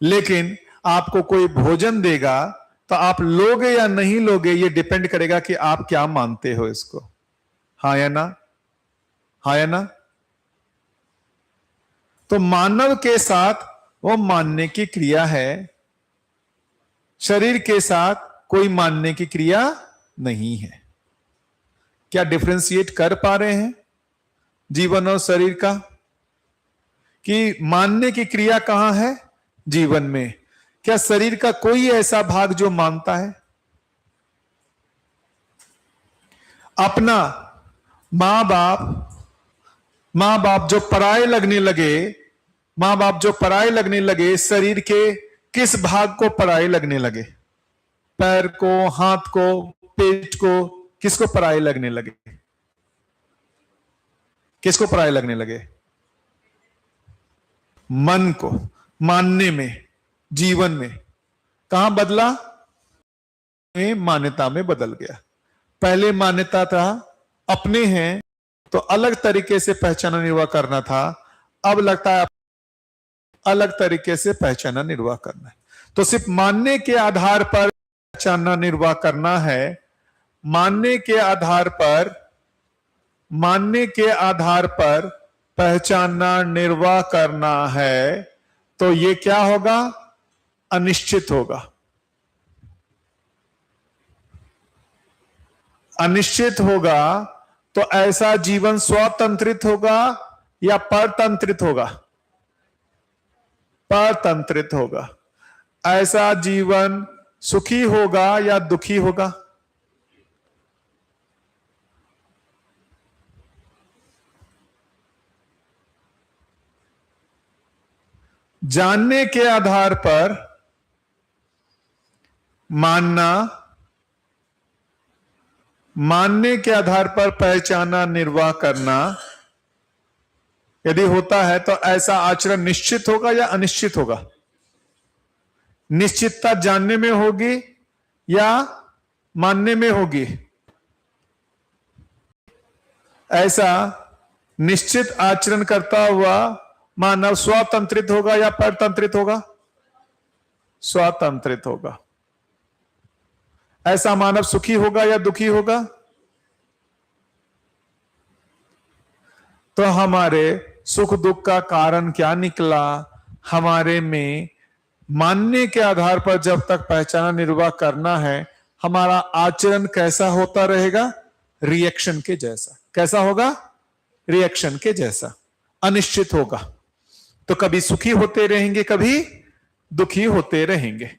लेकिन आपको कोई भोजन देगा तो आप लोगे या नहीं लोगे, ये डिपेंड करेगा कि आप क्या मानते हो इसको। हाँ या ना? हाँ या ना? तो मानव के साथ वो मानने की क्रिया है, शरीर के साथ कोई मानने की क्रिया नहीं है। क्या डिफरेंशिएट कर पा रहे हैं जीवन और शरीर का? कि मानने की क्रिया कहां है जीवन में? क्या शरीर का कोई ऐसा भाग जो मानता है? अपना मां बाप जो पराये लगने लगे, मां बाप जो पराये लगने लगे, शरीर के किस भाग को पराये लगने लगे? पैर को, हाथ को, पेट को, किसको पराये लगने लगे? किसको पराये लगने लगे? मन को। मानने में, जीवन में कहां बदला? मान्यता में बदल गया। पहले मान्यता था अपने हैं तो अलग तरीके से पहचाना निर्वाह करना था, अब लगता है अलग तरीके से पहचाना निर्वाह करना है। तो सिर्फ मानने के आधार पर पहचानना निर्वाह करना है। मानने के आधार पर, मानने के आधार पर पहचानना निर्वाह करना है तो ये क्या होगा? अनिश्चित होगा। अनिश्चित होगा तो ऐसा जीवन स्वतंत्रित होगा या परतंत्रित होगा? परतंत्रित होगा। ऐसा जीवन सुखी होगा या दुखी होगा? जानने के आधार पर, मानना, मानने के आधार पर पहचाना, निर्वाह करना, यदि होता है तो ऐसा आचरण निश्चित होगा या अनिश्चित होगा? निश्चितता जानने में होगी या मानने में होगी? ऐसा निश्चित आचरण करता हुआ मानव स्वतंत्रित होगा या परतंत्रित होगा? स्वतंत्रित होगा। ऐसा मानव सुखी होगा या दुखी होगा? तो हमारे सुख दुख का कारण क्या निकला? हमारे में मानने के आधार पर जब तक पहचाना, निर्वाह करना है, हमारा आचरण कैसा होता रहेगा? रिएक्शन के जैसा। कैसा होगा? रिएक्शन के जैसा, अनिश्चित होगा। तो कभी सुखी होते रहेंगे, कभी दुखी होते रहेंगे।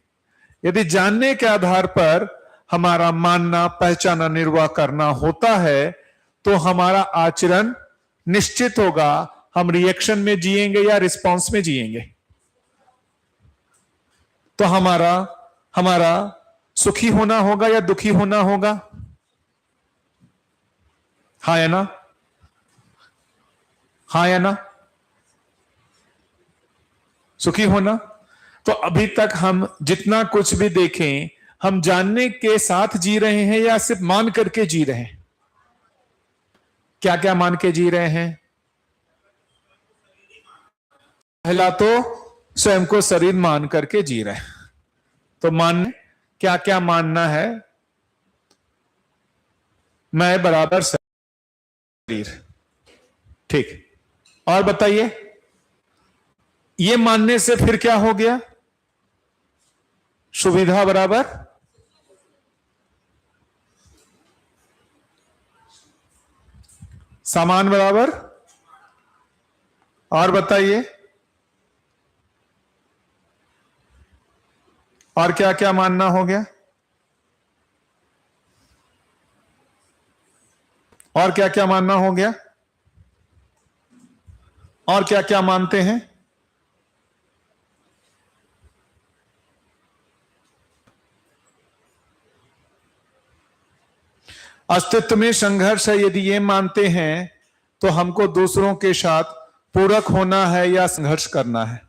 यदि जानने के आधार पर हमारा मानना, पहचाना, निर्वाह करना होता है तो हमारा आचरण निश्चित होगा। हम रिएक्शन में जिएंगे या रिस्पॉन्स में जिएंगे? तो हमारा सुखी होना होगा या दुखी होना होगा? हाँ या ना? हाँ या ना? सुखी होना। तो अभी तक हम जितना कुछ भी देखें, हम जानने के साथ जी रहे हैं या सिर्फ मान करके जी रहे हैं? क्या क्या मान के जी रहे हैं? पहला तो स्वयं को शरीर मान करके जी रहे हैं। तो मान क्या क्या मानना है? मैं बराबर शरीर। ठीक। और बताइए, ये मानने से फिर क्या हो गया? सुविधा बराबर सामान बराबर। और बताइए, और क्या क्या मानना हो गया? और क्या क्या मानना हो गया? और क्या क्या मानते हैं? अस्तित्व में संघर्ष है, यदि ये मानते हैं तो हमको दूसरों के साथ पूरक होना है या संघर्ष करना है?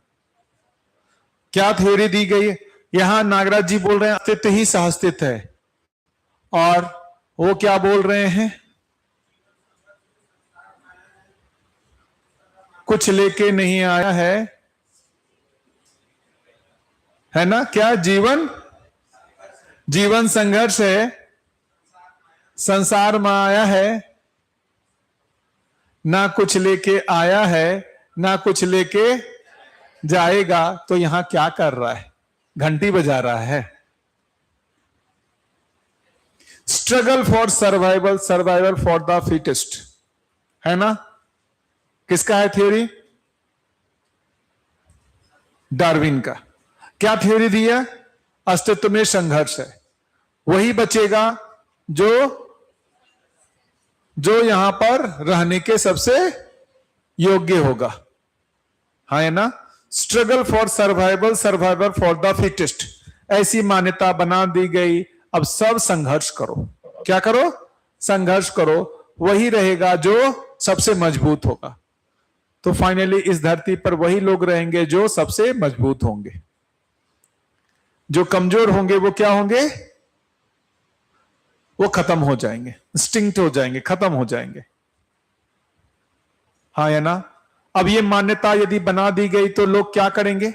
क्या थ्योरी दी गई है? यहां नागराज जी बोल रहे हैं अस्तित्व ही सहअस्तित्व है, और वो क्या बोल रहे हैं? कुछ लेके नहीं आया है ना? क्या जीवन संघर्ष है, संसार में आया है, ना कुछ लेके आया है, ना कुछ लेके जाएगा। तो यहां क्या कर रहा है? घंटी बजा रहा है। Struggle for survival, survival for the fittest, है ना? किसका है थ्योरी? डार्विन का। क्या थ्योरी दिया? अस्तित्व में संघर्ष है, वही बचेगा जो यहां पर रहने के सबसे योग्य होगा। हाँ है ना? Struggle for survival, survival for the fittest, ऐसी मान्यता बना दी गई। अब सब संघर्ष करो। क्या करो? संघर्ष करो, वही रहेगा जो सबसे मजबूत होगा। तो फाइनली इस धरती पर वही लोग रहेंगे जो सबसे मजबूत होंगे। जो कमजोर होंगे वो क्या होंगे? वो खत्म हो जाएंगे, एक्सटिंक्ट हो जाएंगे, खत्म हो जाएंगे। हाँ या ना? अब ये मान्यता यदि बना दी गई तो लोग क्या करेंगे?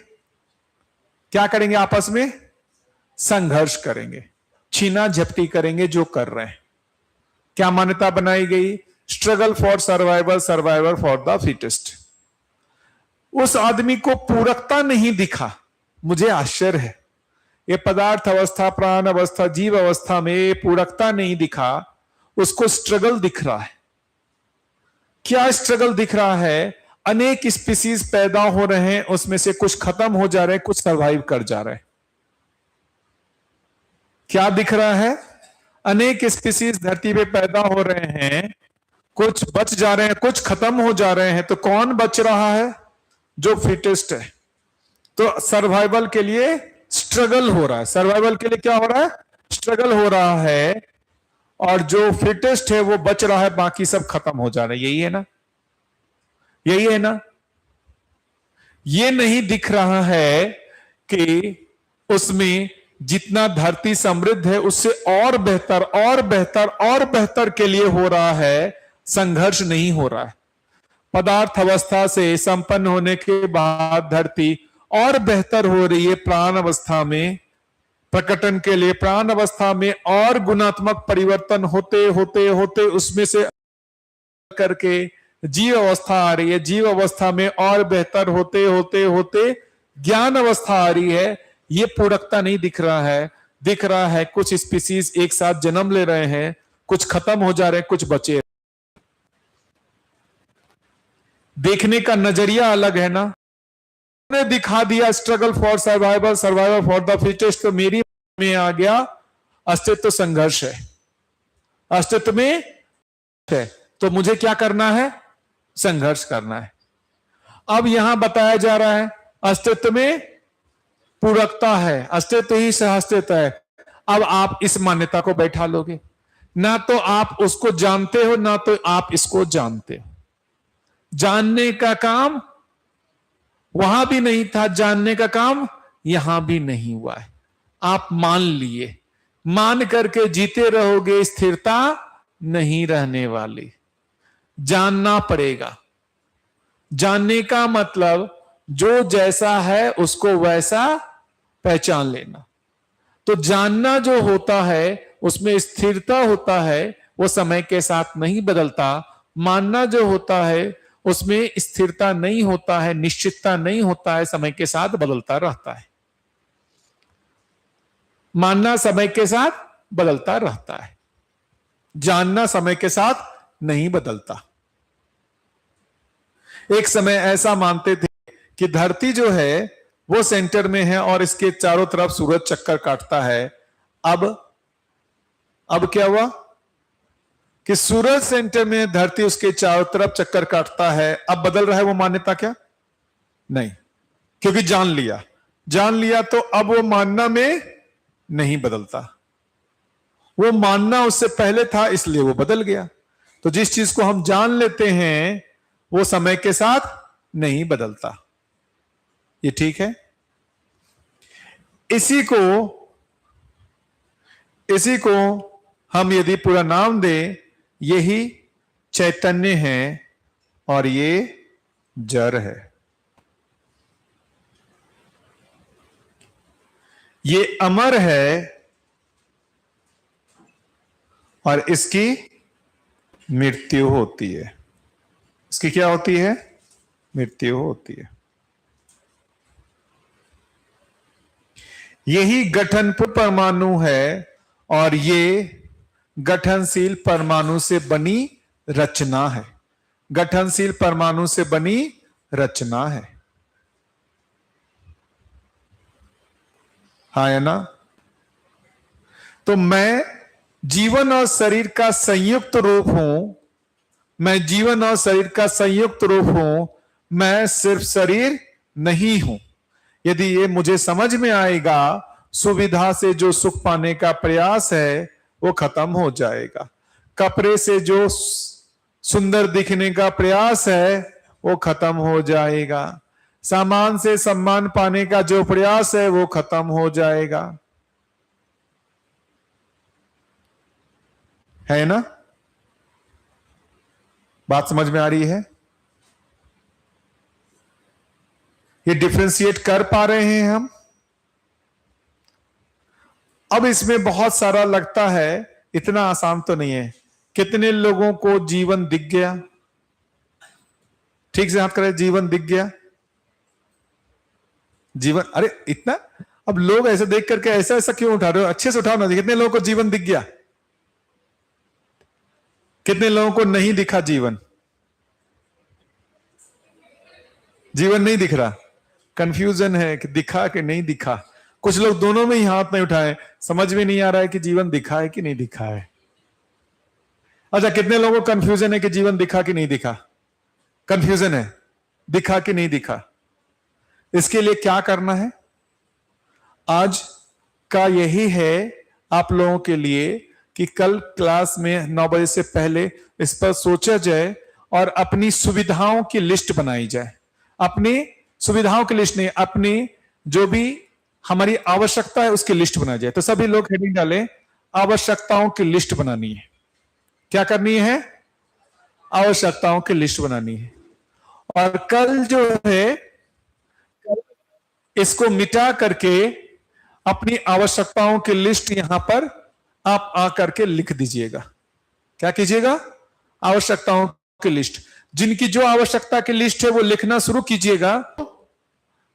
क्या करेंगे? आपस में संघर्ष करेंगे, छीना झपटी करेंगे, जो कर रहे हैं। क्या मान्यता बनाई गई? Struggle for survival, survival for the fittest. उस आदमी को पूरकता नहीं दिखा। मुझे आश्चर्य है, ये पदार्थ अवस्था, प्राण अवस्था, जीव अवस्था में पूरकता नहीं दिखा, उसको स्ट्रगल दिख रहा है। क्या स्ट्रगल दिख रहा है? अनेक स्पीसीज पैदा हो रहे हैं, उसमें से कुछ खत्म हो जा रहे हैं, कुछ सरवाइव कर जा रहे हैं। क्या दिख रहा है? अनेक स्पीसीज धरती पे पैदा हो रहे हैं, कुछ बच जा रहे हैं, कुछ खत्म हो जा रहे हैं। तो कौन बच रहा है? जो फिटेस्ट है। तो सर्वाइवल के लिए स्ट्रगल हो रहा है, सर्वाइवल के लिए क्या हो रहा है, स्ट्रगल हो रहा है, और जो फिटेस्ट है वो बच रहा है, बाकी सब खत्म हो जा रहा है। यही है ना, यही है ना। ये नहीं दिख रहा है कि उसमें जितना धरती समृद्ध है उससे और बेहतर और बेहतर और बेहतर के लिए हो रहा है, संघर्ष नहीं हो रहा है। पदार्थ अवस्था से संपन्न होने के बाद धरती और बेहतर हो रही है, प्राण अवस्था में प्रकटन के लिए, प्राण अवस्था में और गुणात्मक परिवर्तन होते होते होते उसमें से करके जीव अवस्था आ रही है, जीव अवस्था में और बेहतर होते होते होते ज्ञान अवस्था आ रही है। ये पूरकता नहीं दिख रहा है, दिख रहा है कुछ स्पीसीज एक साथ जन्म ले रहे हैं, कुछ खत्म हो जा रहे हैं, कुछ बचे। देखने का नजरिया अलग है ना। ने दिखा दिया struggle for survival, survival for the fittest, तो मेरी में आ गया अस्तित्व संघर्ष है, अस्तित्व में है, तो मुझे क्या करना है, संघर्ष करना है। अब यहां बताया जा रहा है अस्तित्व में पूरकता है, अस्तित्व ही सहअस्तित्व है। अब आप इस मान्यता को बैठा लोगे, ना तो आप उसको जानते हो ना तो आप इसको जानते हो। जानने का काम वहां भी नहीं था, जानने का काम यहां भी नहीं हुआ है। आप मान लिए, मान करके जीते रहोगे, स्थिरता नहीं रहने वाली। जानना पड़ेगा। जानने का मतलब जो जैसा है उसको वैसा पहचान लेना। तो जानना जो होता है उसमें स्थिरता होता है, वो समय के साथ नहीं बदलता। मानना जो होता है उसमें स्थिरता नहीं होता है, निश्चितता नहीं होता है, समय के साथ बदलता रहता है। मानना समय के साथ बदलता रहता है, जानना समय के साथ नहीं बदलता। एक समय ऐसा मानते थे कि धरती जो है वो सेंटर में है और इसके चारों तरफ सूरज चक्कर काटता है। अब क्या हुआ कि सूरज सेंटर में, धरती उसके चारों तरफ चक्कर काटता है। अब बदल रहा है वो मान्यता क्या? नहीं, क्योंकि जान लिया, जान लिया तो अब वो मानना में नहीं बदलता। वो मानना उससे पहले था इसलिए वो बदल गया। तो जिस चीज को हम जान लेते हैं वो समय के साथ नहीं बदलता। ये ठीक है। इसी को हम यदि पूरा नाम दें, यही चैतन्य है और ये जड़ है। ये अमर है और इसकी मृत्यु होती है। इसकी क्या होती है? मृत्यु होती है। यही गठनपूर्ण परमाणु है और ये गठनशील परमाणु से बनी रचना है। गठनशील परमाणु से बनी रचना है। हाँ है ना? तो मैं जीवन और शरीर का संयुक्त रूप हूं। मैं जीवन और शरीर का संयुक्त रूप हूं। मैं सिर्फ शरीर नहीं हूं। यदि ये मुझे समझ में आएगा, सुविधा से जो सुख पाने का प्रयास है वो खत्म हो जाएगा। कपड़े से जो सुंदर दिखने का प्रयास है वो खत्म हो जाएगा। सामान से सम्मान पाने का जो प्रयास है वो खत्म हो जाएगा। है ना? बात समझ में आ रही है? ये डिफरेंशिएट कर पा रहे हैं हम? अब इसमें बहुत सारा लगता है, इतना आसान तो नहीं है। कितने लोगों को जीवन दिख गया? ठीक से हाथ करें, जीवन दिख गया। जीवन, अरे इतना, अब लोग ऐसे देख करके ऐसा ऐसा क्यों उठा रहे हो? अच्छे से उठाओ ना। कितने लोगों को जीवन दिख गया? कितने लोगों को नहीं दिखा जीवन? जीवन नहीं दिख रहा, कंफ्यूजन है कि दिखा कि नहीं दिखा। कुछ लोग दोनों में ही हाथ नहीं उठाए, समझ में नहीं आ रहा है कि जीवन दिखा है कि नहीं दिखा है। अच्छा, कितने लोगों को कंफ्यूजन है कि जीवन दिखा कि नहीं दिखा? कंफ्यूजन है, दिखा कि नहीं दिखा। इसके लिए क्या करना है? आज का यही है आप लोगों के लिए कि कल क्लास में 9 बजे से पहले इस पर सोचा जाए और अपनी सुविधाओं की लिस्ट बनाई जाए। अपनी सुविधाओं की लिस्ट नहीं, अपनी जो भी हमारी आवश्यकता है उसकी लिस्ट बनाई जाए। तो सभी लोग हेडिंग डालें, आवश्यकताओं की लिस्ट बनानी है। क्या करनी है? आवश्यकताओं की लिस्ट बनानी है। और कल जो है इसको मिटा करके अपनी आवश्यकताओं की लिस्ट यहां पर आप आकर के लिख दीजिएगा। क्या कीजिएगा? आवश्यकताओं की लिस्ट। जिनकी जो आवश्यकता की लिस्ट है वो लिखना शुरू कीजिएगा,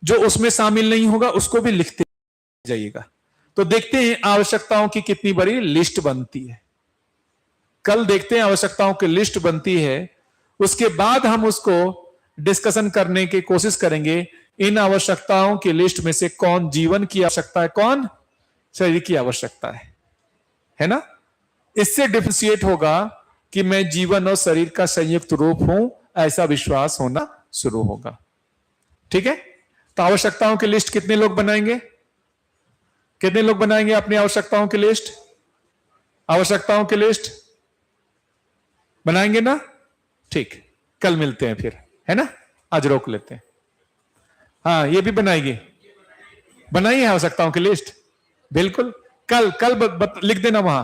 जो उसमें शामिल नहीं होगा उसको भी लिखते जाइएगा। तो देखते हैं आवश्यकताओं की कितनी बड़ी लिस्ट बनती है। कल देखते हैं आवश्यकताओं की लिस्ट बनती है, उसके बाद हम उसको डिस्कशन करने की कोशिश करेंगे। इन आवश्यकताओं की लिस्ट में से कौन जीवन की आवश्यकता है, कौन शरीर की आवश्यकता है ना? इससे डिफरेंशिएट होगा कि मैं जीवन और शरीर का संयुक्त रूप हूं, ऐसा विश्वास होना शुरू होगा। ठीक है? तो आवश्यकताओं की लिस्ट कितने लोग बनाएंगे? कितने लोग बनाएंगे अपनी आवश्यकताओं की लिस्ट? आवश्यकताओं की लिस्ट बनाएंगे ना? ठीक, कल मिलते हैं फिर, है ना? आज रोक लेते हैं। हाँ, ये भी बनाएगी, बनाइए आवश्यकताओं की लिस्ट। बिल्कुल, कल लिख देना वहां।